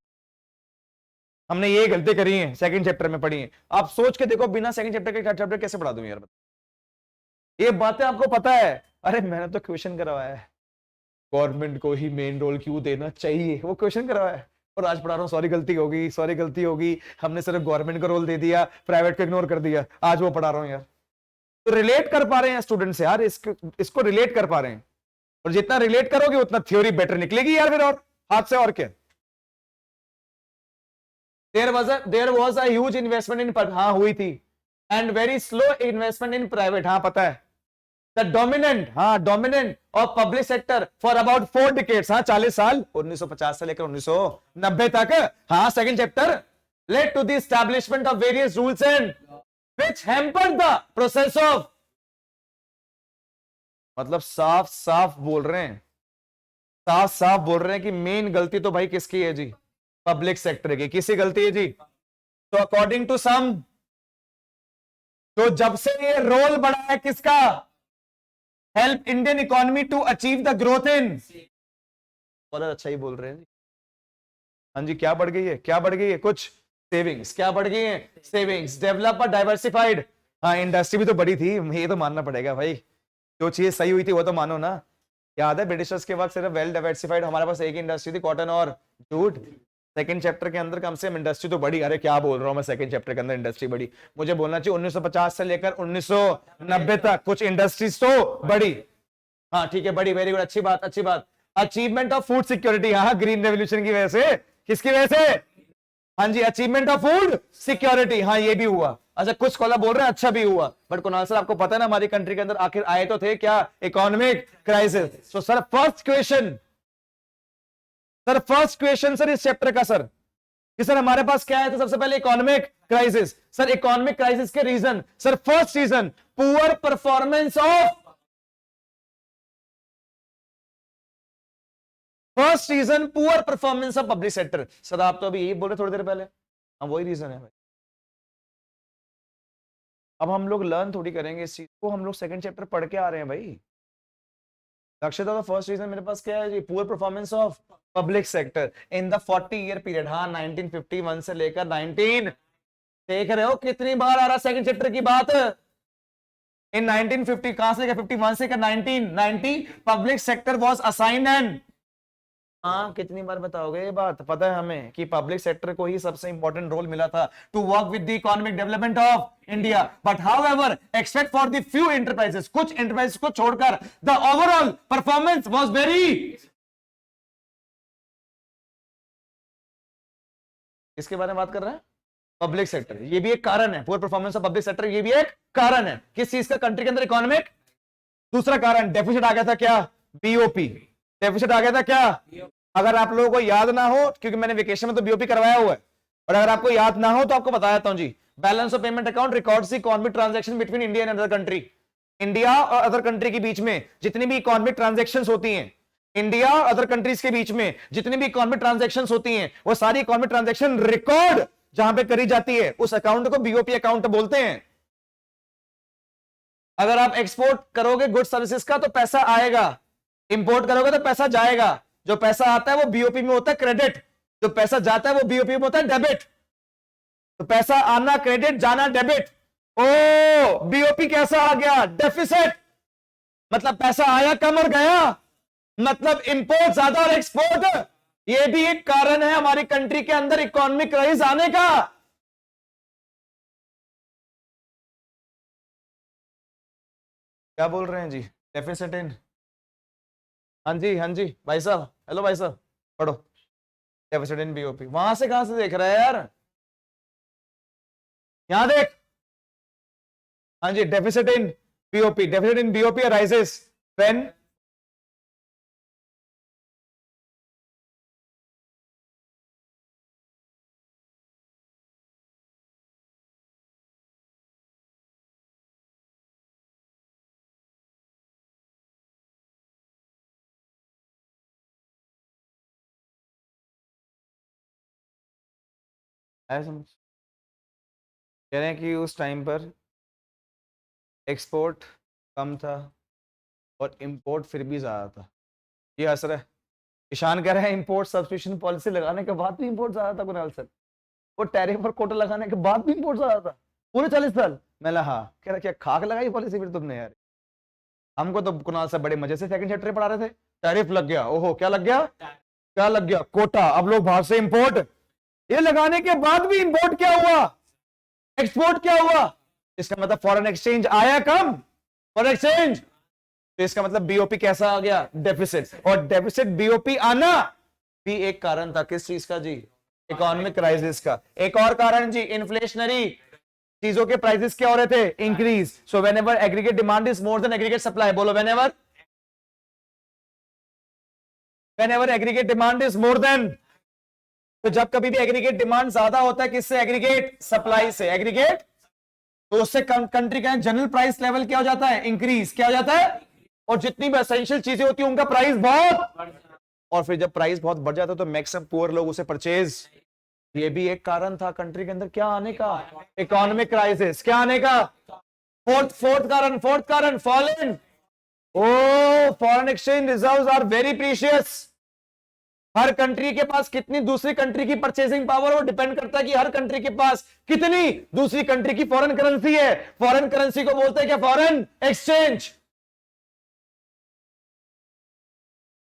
हमने ये गलती करी है, सेकंड चैप्टर में पढ़ी है। आप सोच के देखो, बिना सेकंड चैप्टर के थर्ड चैप्टर कैसे पढ़ा दूं यार? ये बातें आपको पता है। अरे मैंने तो क्वेश्चन करवाया है, गवर्नमेंट को ही मेन रोल क्यों देना चाहिए, वो क्वेश्चन करवाया है। और आज पढ़ा रहा हूँ सॉरी गलती होगी, हमने सिर्फ गवर्नमेंट को रोल दे दिया, प्राइवेट को इग्नोर कर दिया। आज वो पढ़ा रहा हूँ यार, तो रिलेट कर पा रहे हैं स्टूडेंट्स यार, इसको रिलेट कर पा रहे हैं। और जितना रिलेट करोगे उतना थ्योरी बेटर निकलेगी यार फिर, और हाथ से और क्या। There was a huge investment in, हाँ हुई थी, and very slow investment in private. हाँ पता है, the dominant of public sector for about 4 decades. हाँ 40 साल, 1950 से लेकर 1990 तक। हाँ second chapter, led to the establishment of various rules and which hampered the process of. मतलब साफ साफ बोल रहे हैं कि मेन गलती तो भाई किसकी है जी? पब्लिक सेक्टर की। किसी गलती है जी? तो अकॉर्डिंग टू सम, तो जब से ये रोल बढ़ा है किसका? Help Indian economy to achieve the growth in. बहुत अच्छा ही बोल रहे हैं जी। हाँ जी, क्या बढ़ गई है? कुछ सेविंग्स। क्या बढ़ गई है? सेविंग्स। डेवलप और डाइवर्सिफाइड। हाँ इंडस्ट्री भी तो बड़ी थी, ये तो मानना पड़ेगा भाई, जो चीज सही हुई थी वो तो मानो ना। याद है ब्रिटिशर्स के वक्त सिर्फ वेल डाइवर्सिफाइड हमारे पास एक ही इंडस्ट्री थी, कॉटन और जूट। सेकंड चैप्टर के अंदर कम से कम इंडस्ट्री तो बड़ी। अरे क्या बोल रहा हूं मैं, सेकंड चैप्टर के अंदर इंडस्ट्री बड़ी, मुझे बोलना चाहिए 1950 से लेकर 1990 तक कुछ इंडस्ट्रीज तो बड़ी। हाँ ठीक है, बड़ी, वेरी गुड, अच्छी बात। अचीवमेंट ऑफ फूड सिक्योरिटी, हाँ ग्रीन रेवोल्यूशन की वजह से। किसकी वजह से? हाँ जी, अचीवमेंट ऑफ फूड सिक्योरिटी, हाँ ये भी हुआ। अच्छा, कुछ स्कॉलर बोल रहे हैं अच्छा भी हुआ, बट कुणाल सर आपको पता है ना हमारी कंट्री के अंदर आखिर आए तो थे क्या, economic crisis. So sir first question, sir इस चैप्टर का सर कि सर हमारे पास क्या है, तो सबसे पहले economic crisis. Sir economic crisis के reason, sir first reason poor performance of, first reason poor performance of public sector. Sir आप तो अभी यही बोल रहे थोड़ी देर पहले, हाँ वही रीजन है भाई। अब हम लोग लर्न थोड़ी करेंगे इस चीज को, हम लोग सेकंड चैप्टर पढ़ के आ रहे हैं भाई। लक्ष्य था फर्स्ट रीजन मेरे पास क्या है जी, poor performance of public sector in the 40 year period. हाँ 1951 से लेकर 19, देख रहे हो कितनी बार आ रहा सेकंड चैप्टर की बात। इन 1950 कहां से लेकर 51 से लेकर 1990 public sector was assigned and, हाँ कितनी बार बताओगे ये बात, पता है हमें कि पब्लिक सेक्टर को ही सबसे इंपॉर्टेंट रोल मिला था to work with the economic development of India. But however except for the few enterprises, कुछ एंटरप्राइजेस को छोड़कर the overall performance was very, इसके बारे में बात कर रहे हैं पब्लिक सेक्टर, ये भी एक कारण है, poor performance of public sector ये भी एक कारण है किस चीज का, कंट्री के अंदर इकोनॉमिक। दूसरा कारण डेफिसिट आ गया था क्या, बीओपी, डेफिसिट आ गया था क्या। अगर आप लोगों को याद ना हो, क्योंकि मैंने वेकेशन में तो बीओपी करवाया हुआ है, और अगर आपको याद ना हो तो आपको बता देता हूं जी। Balance of payment account records the economic transaction between India and other country, India और अदर कंट्री के बीच में जितनी भी इकोनॉमिक ट्रांजैक्शंस होती हैं, इंडिया और अदर कंट्रीज के बीच में जितनी भी इकोनॉमिक ट्रांजैक्शंस होती हैं, वो सारी इकोनॉमिक ट्रांजैक्शन रिकॉर्ड जहां पे करी जाती है उस अकाउंट को बीओपी अकाउंट बोलते हैं। अगर आप एक्सपोर्ट करोगे गुड सर्विसेज का तो पैसा आएगा, इंपोर्ट करोगे तो पैसा जाएगा। जो पैसा आता है वो बीओपी में होता है क्रेडिट, जो पैसा जाता है वो बीओपी में होता है डेबिट। तो पैसा आना क्रेडिट, जाना डेबिट। ओ बीओपी कैसा आ गया, डेफिसिट, मतलब पैसा आया कम और गया, मतलब इंपोर्ट ज्यादा और एक्सपोर्ट। ये भी एक कारण है हमारी कंट्री के अंदर इकोनॉमिक क्राइसिस आने का। क्या बोल रहे हैं जी, डेफिसिट इन, हाँ जी भाई साहब, हेलो भाई साहब पढ़ो, डेफिसिट इन बीओपी, वहां से कहां से देख रहा है यार, यहां देख, हाँ जी deficit in BOP, deficit in BOP arises when, समझ कह रहे हैं कि उस टाइम पर एक्सपोर्ट कम था और इंपोर्ट फिर भी ज्यादा था, ये असर है। ईशान कह रहे हैं इंपोर्ट सब्स्टिट्यूशन पॉलिसी लगाने के बाद भी इंपोर्ट ज्यादा था कुणाल सर, वो टैरिफ और कोटा लगाने के बाद भी इंपोर्ट ज्यादा था पूरे 40 साल। मैं हाँ, कह रहा क्या खाक लगाई पॉलिसी फिर तुमने यार, हमको तो कुणाल सर बड़े मजे से सेकंड चैप्टर पढ़ा रहे थे, टैरिफ लग गया, ओहो क्या लग गया, क्या लग गया, कोटा, अब लोग बाहर से इंपोर्ट, ये लगाने के बाद भी इंपोर्ट क्या हुआ, एक्सपोर्ट क्या हुआ, इसका मतलब फॉरेन एक्सचेंज आया कम, फॉरेन एक्सचेंज, तो इसका मतलब बीओपी कैसा आ गया, डेफिसिट, और डेफिसिट बीओपी आना भी एक कारण था किस चीज का जी, इकोनॉमिक क्राइसिस का। एक और कारण जी, इन्फ्लेशनरी, चीजों के प्राइसेस क्या हो रहे थे, increase. So whenever aggregate demand is more than aggregate supply, बोलो whenever aggregate demand is more than, तो जब कभी भी एग्रीगेट डिमांड ज्यादा होता है किससे, एग्रीगेट सप्लाई से, एग्रीगेट, तो उससे कंट्री का जनरल प्राइस लेवल क्या हो जाता है, इंक्रीज, क्या हो जाता है, और जितनी भी एसेंशियल चीजें होती है उनका प्राइस बहुत, और फिर जब प्राइस बहुत बढ़ जाता है तो मैक्सिमम पुअर लोग उसे परचेज, ये भी एक कारण था कंट्री के अंदर क्या आने का, इकोनॉमिक क्राइसिस, क्या आने का। फोर्थ कारण foreign, oh foreign exchange reserves are very precious. हर कंट्री के पास कितनी दूसरी कंट्री की परचेसिंग पावर, वो डिपेंड करता है कि हर कंट्री के पास कितनी दूसरी कंट्री की फॉरेन करेंसी है। फॉरेन करेंसी को बोलते हैं क्या, फॉरेन एक्सचेंज।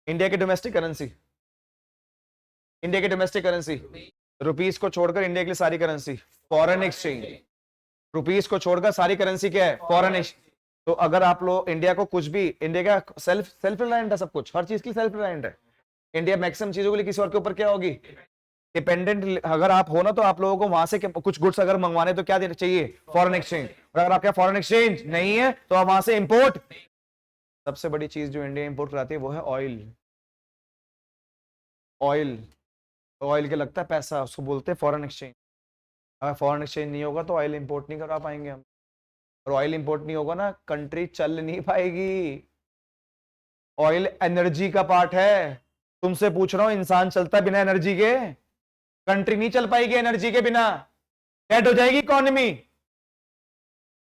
इंडिया की डोमेस्टिक करेंसी, इंडिया की डोमेस्टिक करेंसी, रुपीस को छोड़कर इंडिया के लिए सारी करेंसी फॉरेन एक्सचेंज, रुपीस को छोड़कर सारी करेंसी क्या है, फॉरेन एक्सचेंज। तो अगर आप लोग इंडिया को कुछ भी, इंडिया का सेल्फ रिलायंट है, सब कुछ हर चीज की सेल्फ रिलायंट है इंडिया, मैक्सिमम चीजों के लिए किसी और के ऊपर क्या होगी, डिपेंडेंट अगर आप हो ना, तो आप लोगों को वहां से कुछ गुड्स अगर मंगवाने तो क्या देना चाहिए, फॉरेन एक्सचेंज। और अगर आपके फॉरेन एक्सचेंज नहीं है तो आप वहां से इंपोर्ट। सबसे बड़ी चीज जो इंडिया इंपोर्ट कराती है वो है ऑयल। ऑयल, ऑयल के लगता है पैसा, उसको बोलते हैं फॉरेन एक्सचेंज। अगर फॉरेन एक्सचेंज नहीं होगा तो ऑयल इंपोर्ट नहीं करा पाएंगे हम, और ऑयल इंपोर्ट नहीं होगा ना, कंट्री चल नहीं पाएगी। ऑयल एनर्जी का पार्ट है। तुमसे पूछ रहा हूं, इंसान चलता बिना एनर्जी के? कंट्री नहीं चल पाएगी एनर्जी के बिना, डेड हो जाएगी इकोनॉमी।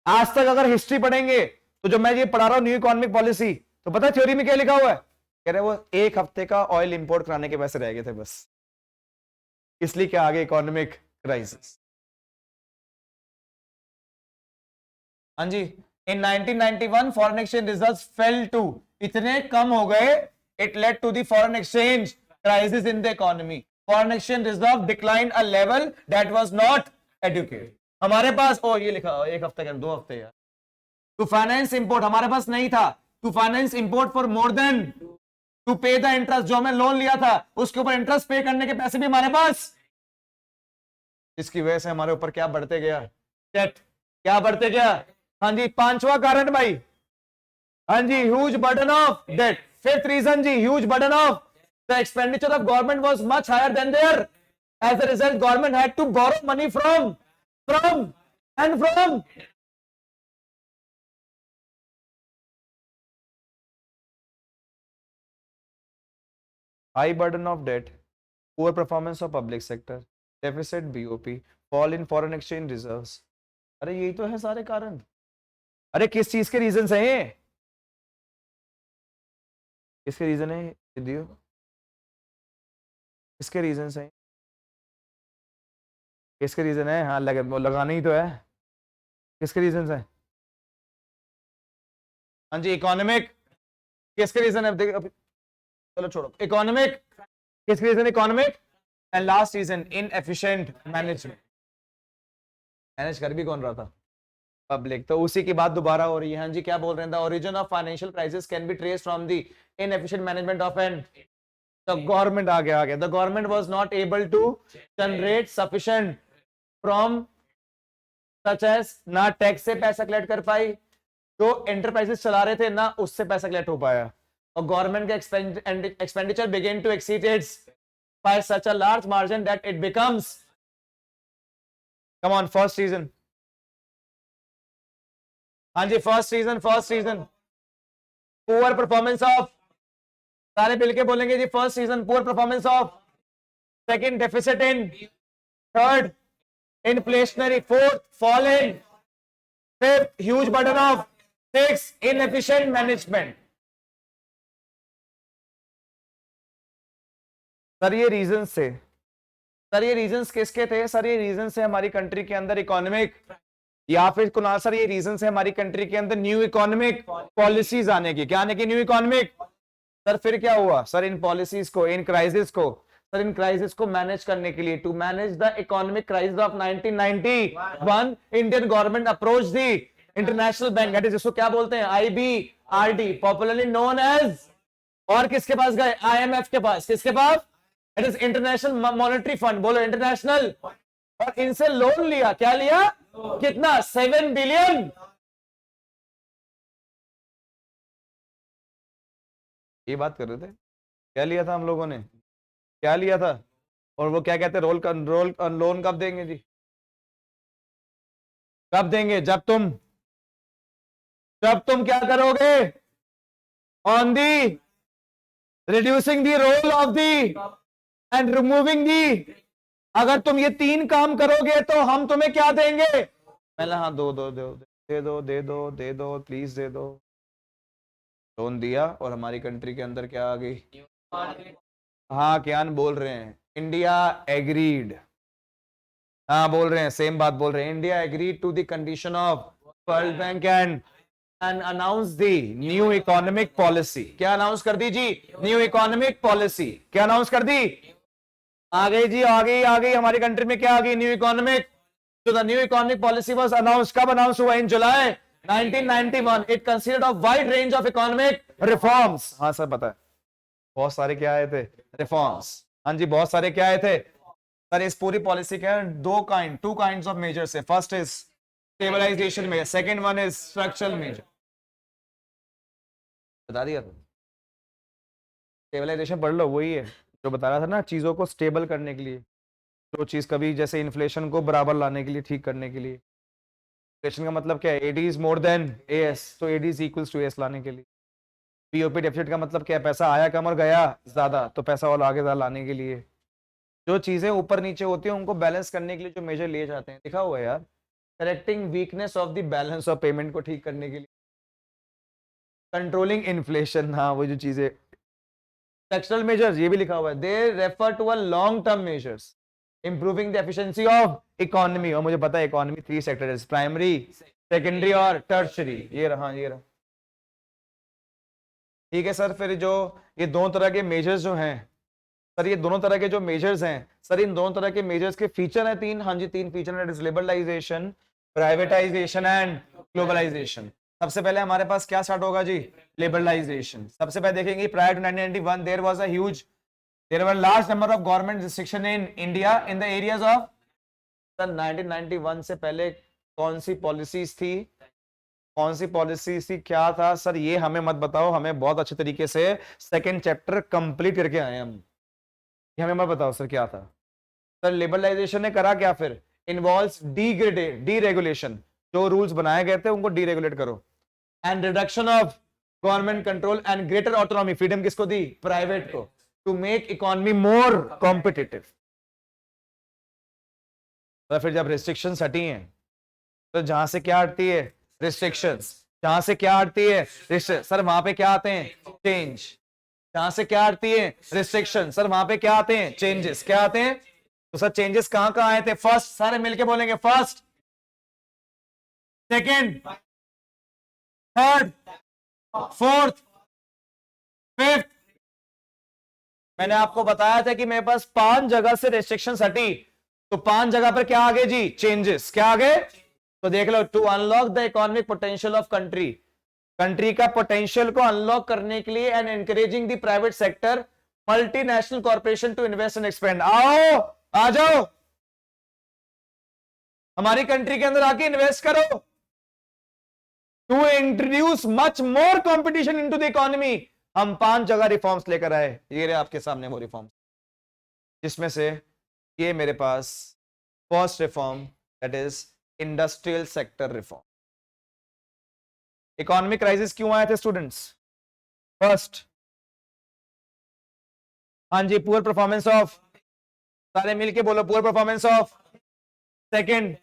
आज तक अगर हिस्ट्री पढ़ेंगे तो जो मैं ये पढ़ा रहा हूं न्यू इकोनॉमिक पॉलिसी, तो पता है थ्योरी में क्या लिखा हुआ है? कह रहे वो 1 हफ्ते का ऑयल इंपोर्ट कराने के पैसे रह गए थे बस, इसलिए क्या आगे इकोनॉमिक क्राइसिस। हाँ जी, in 1991 foreign exchange reserves fell to, इतने कम हो गए, it led to the foreign exchange crisis in the economy. Foreign exchange reserve decline a level that was not adequate. हमारे पास ये लिखा 1 हफ्ते का 2 हफ्ते यार, टू फाइनेंस इंपोर्ट हमारे पास नहीं था, to finance import for more than to pay the interest, जो हमें लोन लिया था उसके ऊपर इंटरेस्ट पे करने के पैसे भी हमारे पास, इसकी वजह से हमारे ऊपर क्या बढ़ते गया, डेट क्या बढ़ते गया। हाँ जी, 5वां कारण भाई, हाँ जी, huge burden of debt. 5th reason जी, huge burden of the expenditure of government was much higher than there, as a result government had to borrow money from and from. High burden of debt, poor performance of public sector, deficit BOP, fall in foreign exchange reserves. अरे यही तो है सारे कारण। अरे किस चीज के रीजन है ये? किसके रीजन है दियो? किसके रीजन है? किसके रीजन है? हाँ लगाना ही तो है। किसके रीजन है? हाँ जी, इकोनॉमिक। किसके रीजन है? देख चलो छोड़ो, इकोनॉमिक। किसके reason? Economic. And last reason inefficient management. Manage कर भी कौन रहा था? पब्लिक। तो उसी की बात दोबारा हो रही है। हाँ जी, क्या बोल रहे हैं? The origin of financial crisis can be traced from the inefficient management of an, the government आ गया। The government was not able to generate sufficient from such as, ना टैक्स से पैसा कलेक्ट कर पाई, जो एंटरप्राइजेस चला रहे थे ना उससे पैसा कलेक्ट हो पाया, और गवर्नमेंट का expenditure began to exceed its by such a large margin that it becomes, come on, first reason, हाँ जी, first reason poor performance of, सारे मिलके बोलेंगे जी, first reason poor performance of, second deficit in, third inflationary, fourth fall in, fifth huge burden of, sixth inefficient management। Sir ये reason से, sir ये reasons किसके थे? Sir ये रीजन से हमारी कंट्री के अंदर इकोनॉमिक, या फिर कुणाल सर ये रीजन से हमारी कंट्री के अंदर न्यू इकोनॉमिक पॉलिसीज आने की, क्या आने की? New economic. सर फिर क्या हुआ? सर इन पॉलिसीज को, इन क्राइसिस को, सर इन क्राइसिस को मैनेज करने के लिए, to manage the economic crisis of 1991, Indian government approach the international bank, that is जिसको क्या बोलते हैं? IBRD, पॉपुलरली नोन एज, और किसके पास गए? IMF के पास। किसके पास? It is international monetary fund, बोलो इंटरनेशनल, और इनसे लोन लिया। क्या लिया? कितना? 7 बिलियन। ये बात कर रहे थे, क्या लिया था हम लोगों ने? क्या लिया था? और वो क्या कहते हैं? लोन कब देंगे जी? कब देंगे? जब तुम क्या करोगे? On the reducing the role of the and removing the, अगर तुम ये 3 काम करोगे तो हम तुम्हें क्या देंगे? पहले हाँ, दे दो प्लीज दे दो। लोन दिया और हमारी कंट्री के अंदर क्या आ गई? हाँ ज्ञान बोल रहे हैं, इंडिया एग्रीड, हाँ बोल रहे हैं, सेम बात बोल रहे हैं, India agreed to the condition of World Bank and announce the new economic policy. क्या अनाउंस कर दी जी? New economic policy. क्या अनाउंस कर दी? आ गई जी, आ गई हमारी कंट्री में। क्या आ गई? New economic. तो the new economic policy was announce, कब अनाउंस हुआ? In July 1991। It consisted of wide range of economic reforms. हाँ सर पता है, बहुत सारे क्या आए थे? रिफॉर्म्स। हाँ जी, बहुत सारे क्या आए थे? सर इस पूरी पॉलिसी के टू काइंड्स ऑफ मेजर्स है. First is stabilisation measure, second one is structural measure. बता दिया. स्टेबलाइजेशन पढ़ लो, वही है जो बता रहा था ना, चीजों को स्टेबल करने के लिए. जो चीज कभी जैसे इन्फ्लेशन को बराबर लाने के लिए, ठीक करने के लिए. इन्फ्लेशन का मतलब क्या है? AD is more than AS, तो AD is equals to AS लाने के लिए. पीओपी डेफिसिट का मतलब क्या है? पैसा आया कम और गया ज्यादा, तो पैसा और आगे ज्यादा लाने के लिए. जो चीजें ऊपर नीचे होती है उनको बैलेंस करने के लिए जो मेजर लिए जाते हैं, लिखा हुआ है यार. Correcting weakness of the balance of payment को ठीक करने के लिए. कंट्रोलिंग इन्फ्लेशन, हाँ वो जो चीजें. स्ट्रक्चरल मेजर्स ये भी लिखा हुआ है. They refer to a long term measures improving the efficiency of economy. और मुझे पता है इकोनॉमी 3 सेक्टर है, प्राइमरी, सेकेंडरी और टर्शरी. ये रहा, ये रहा. ठीक है सर. फिर जो ये दोनों तरह के मेजर्स जो हैं सर, ये दोनों तरह के जो मेजर्स हैं सर, इन दोनों तरह के मेजर्स के फीचर हैं 3. हाँ जी 3 फीचर है. Liberalisation, privatisation and globalisation. सबसे पहले हमारे पास क्या स्टार्ट होगा जी? लिबरलाइजेशन. सबसे पहले देखेंगे prior to 1991 there were large number of government restriction in India in the areas of. Sir 1991 से पहले कौन सी पॉलिसीज थी? कौन सी पॉलिसी थी, क्या था सर? ये हमें मत बताओ, हमें बहुत अच्छे तरीके से सेकंड चैप्टर कंप्लीट करके आए हम. ये हमें मत बताओ सर क्या था. सर लिबरलाइजेशन ने करा क्या? फिर इन्वॉल्व्स डीरेगुलेशन. जो रूल्स बनाए गए थे उनको डीरेगुलेट करो. And reduction of government control and greater autonomy. Freedom किसको दी? प्राइवेट को. To make economy more competitive. तो फिर जब रिस्ट्रिक्शंस हटी हैं तो जहां से क्या हटती है? रिस्ट्रिक्शंस. जहां से क्या हटती है? सर वहां पे क्या आते हैं? चेंज. जहां से क्या हटती है? रिस्ट्रिक्शन. सर वहां पे क्या आते हैं? चेंजेस. क्या आते हैं? तो सर चेंजेस कहां कहां आए थे? फर्स्ट, सारे मिलके बोलेंगे. First, second, third, fourth, fifth. मैंने आपको बताया था कि मेरे पास 5 जगह से रेस्ट्रिक्शंस हटी, तो 5 जगह पर क्या आ गए जी? चेंजेस. क्या आ गए? तो देख लो. To unlock the economic potential of country. Country का पोटेंशियल को अनलॉक करने के लिए and encouraging the private sector, multinational corporation to invest and expand. आओ, आ जाओ, हमारी कंट्री के अंदर आके इन्वेस्ट करो. To introduce much more competition into the economy. हम 5 जगह रिफॉर्म्स लेकर आए. ये रहे आपके सामने वो रिफॉर्म्स, जिसमें से ये मेरे पास first reform, that is industrial sector reform. Economic crisis क्यों आए थे स्टूडेंट्स? फर्स्ट, हाँ जी, पुअर परफॉर्मेंस ऑफ. सारे मिलके बोलो, poor performance of. Second,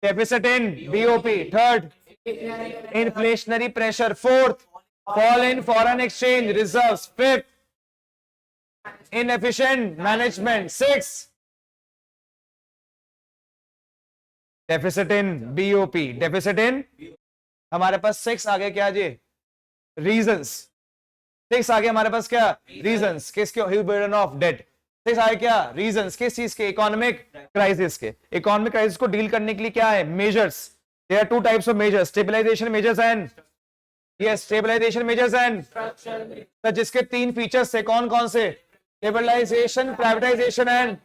deficit in BOP. Third, inflationary pressure. Fourth, fall in foreign exchange reserves. Fifth, inefficient management. Six, deficit in BOP. Deficit इन, हमारे पास 6 आगे क्या जी? रीजंस. 6 आगे हमारे पास क्या? रीजंस. किसके? Huge burden of date. 6 आगे क्या? रीजंस. किस चीज के? इकोनॉमिक क्राइसिस के. इकोनॉमिक क्राइसिस को डील करने के लिए क्या है? Measures. There are 2 types of measures, stabilisation measures and, yes, stabilisation measures and. तो जिसके 3 फीचर्स थे, कौन कौन से? Stabilisation, privatisation and.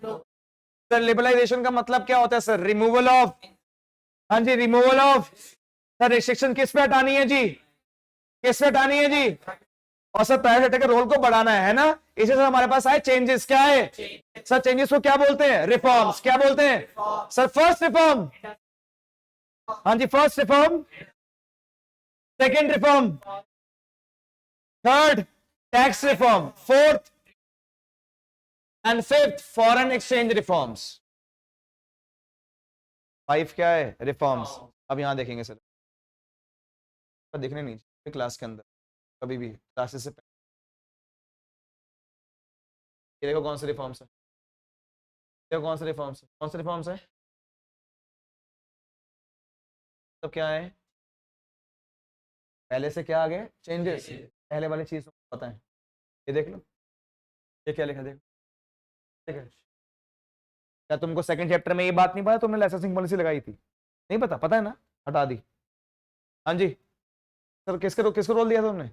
Sir liberalisation का मतलब क्या होता है सर? Removal of. हाँ जी, रिमूवल ऑफ. सर रिस्ट्रिक्शन किस पे हटानी है जी? किस पे हटानी है जी? और सर प्राइवेट सेक्टर के रोल को बढ़ाना है ना. इसी से हमारे पास आए चेंजेस. क्या है सर? चेंजेस को क्या बोलते हैं? रिफॉर्म्स. क्या बोलते हैं सर? First reform. हाँ जी, first reform. Second reform. Third, tax reform. Fourth and fifth, foreign exchange reforms. 5 क्या है? रिफॉर्म्स. अब यहां देखेंगे सर, देखने नहीं चाहिए क्लास के अंदर कभी भी, क्लासेस से पहले. ये देखो कौन से रिफॉर्म्स है. देखो कौन से रिफॉर्म्स है. कौन से रिफॉर्म्स है? तो क्या है? पहले से क्या आ गए? चेंजेस. पहले वाली चीज पता है? ये देख लो, ये क्या लिखा? देखो, ठीक है. क्या तुमको सेकंड चैप्टर में ये बात नहीं पता? तुमने लाइसेंसिंग पॉलिसी लगाई थी, नहीं पता? पता है ना, हटा दी. हाँ जी सर, किसको रोल दिया तुमने?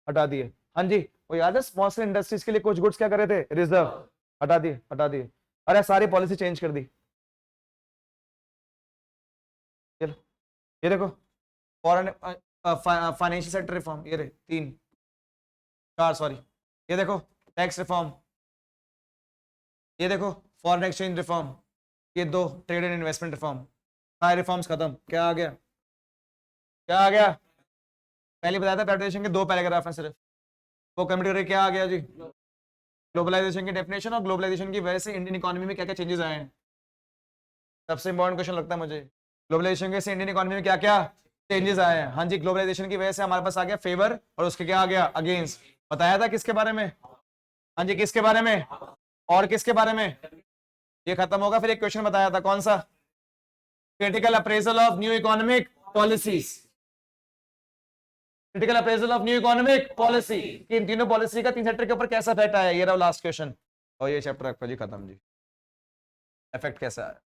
हटा दिए. हाँ जी, वो याद है स्मॉल स्केल इंडस्ट्रीज के लिए कुछ गुड्स क्या करे थे? रिजर्व. हटा दिए, हटा दिए। अरे सारी पॉलिसी चेंज कर दी। ये देखो फॉरेन फाइनेंशियल सेक्टर रिफॉर्म, ये रहे 3 4 सॉरी। ये देखो टैक्स रिफॉर्म, ये देखो फॉरेन एक्सचेंज रिफॉर्म, ये 2 ट्रेड एंड इन्वेस्टमेंट रिफॉर्म। सारे रिफॉर्म्स खत्म। क्या आ गया, क्या आ गया? पहले बताया था प्राइवेटाइजेशन के 2 पैराग्राफ हैं सिर्फ, वो कमेंट करके क्या आ गया जी? ग्लोबलाइजेशन की डेफिनेशन और ग्लोबलाइजेशन की वजह से इंडियन इकोनॉमी में क्या क्या चेंजेस आए हैं। सबसे इंपॉर्टेंट क्वेश्चन लगता है मुझे, ग्लोबलाइजेशन के से इंडियन इकोनॉमी में क्या क्या चेंजेस आए हैं। हाँ जी, ग्लोबलाइजेशन की वजह से हमारे पास आ गया फेवर और उसके क्या आ गया अगेंस्ट। बताया था किसके बारे में? हाँ जी, किसके बारे में और किसके बारे में? ये खत्म होगा, फिर एक क्वेश्चन बताया था, कौन सा? Critical appraisal of new economic policies. Critical appraisal of new economic policy कि इन तीनों पॉलिसी का 3 सेक्टर के ऊपर कैसा इफेक्ट आया। ये रहा लास्ट क्वेश्चन और ये चैप्टर आपका जी खत्म जी। इफेक्ट कैसा है?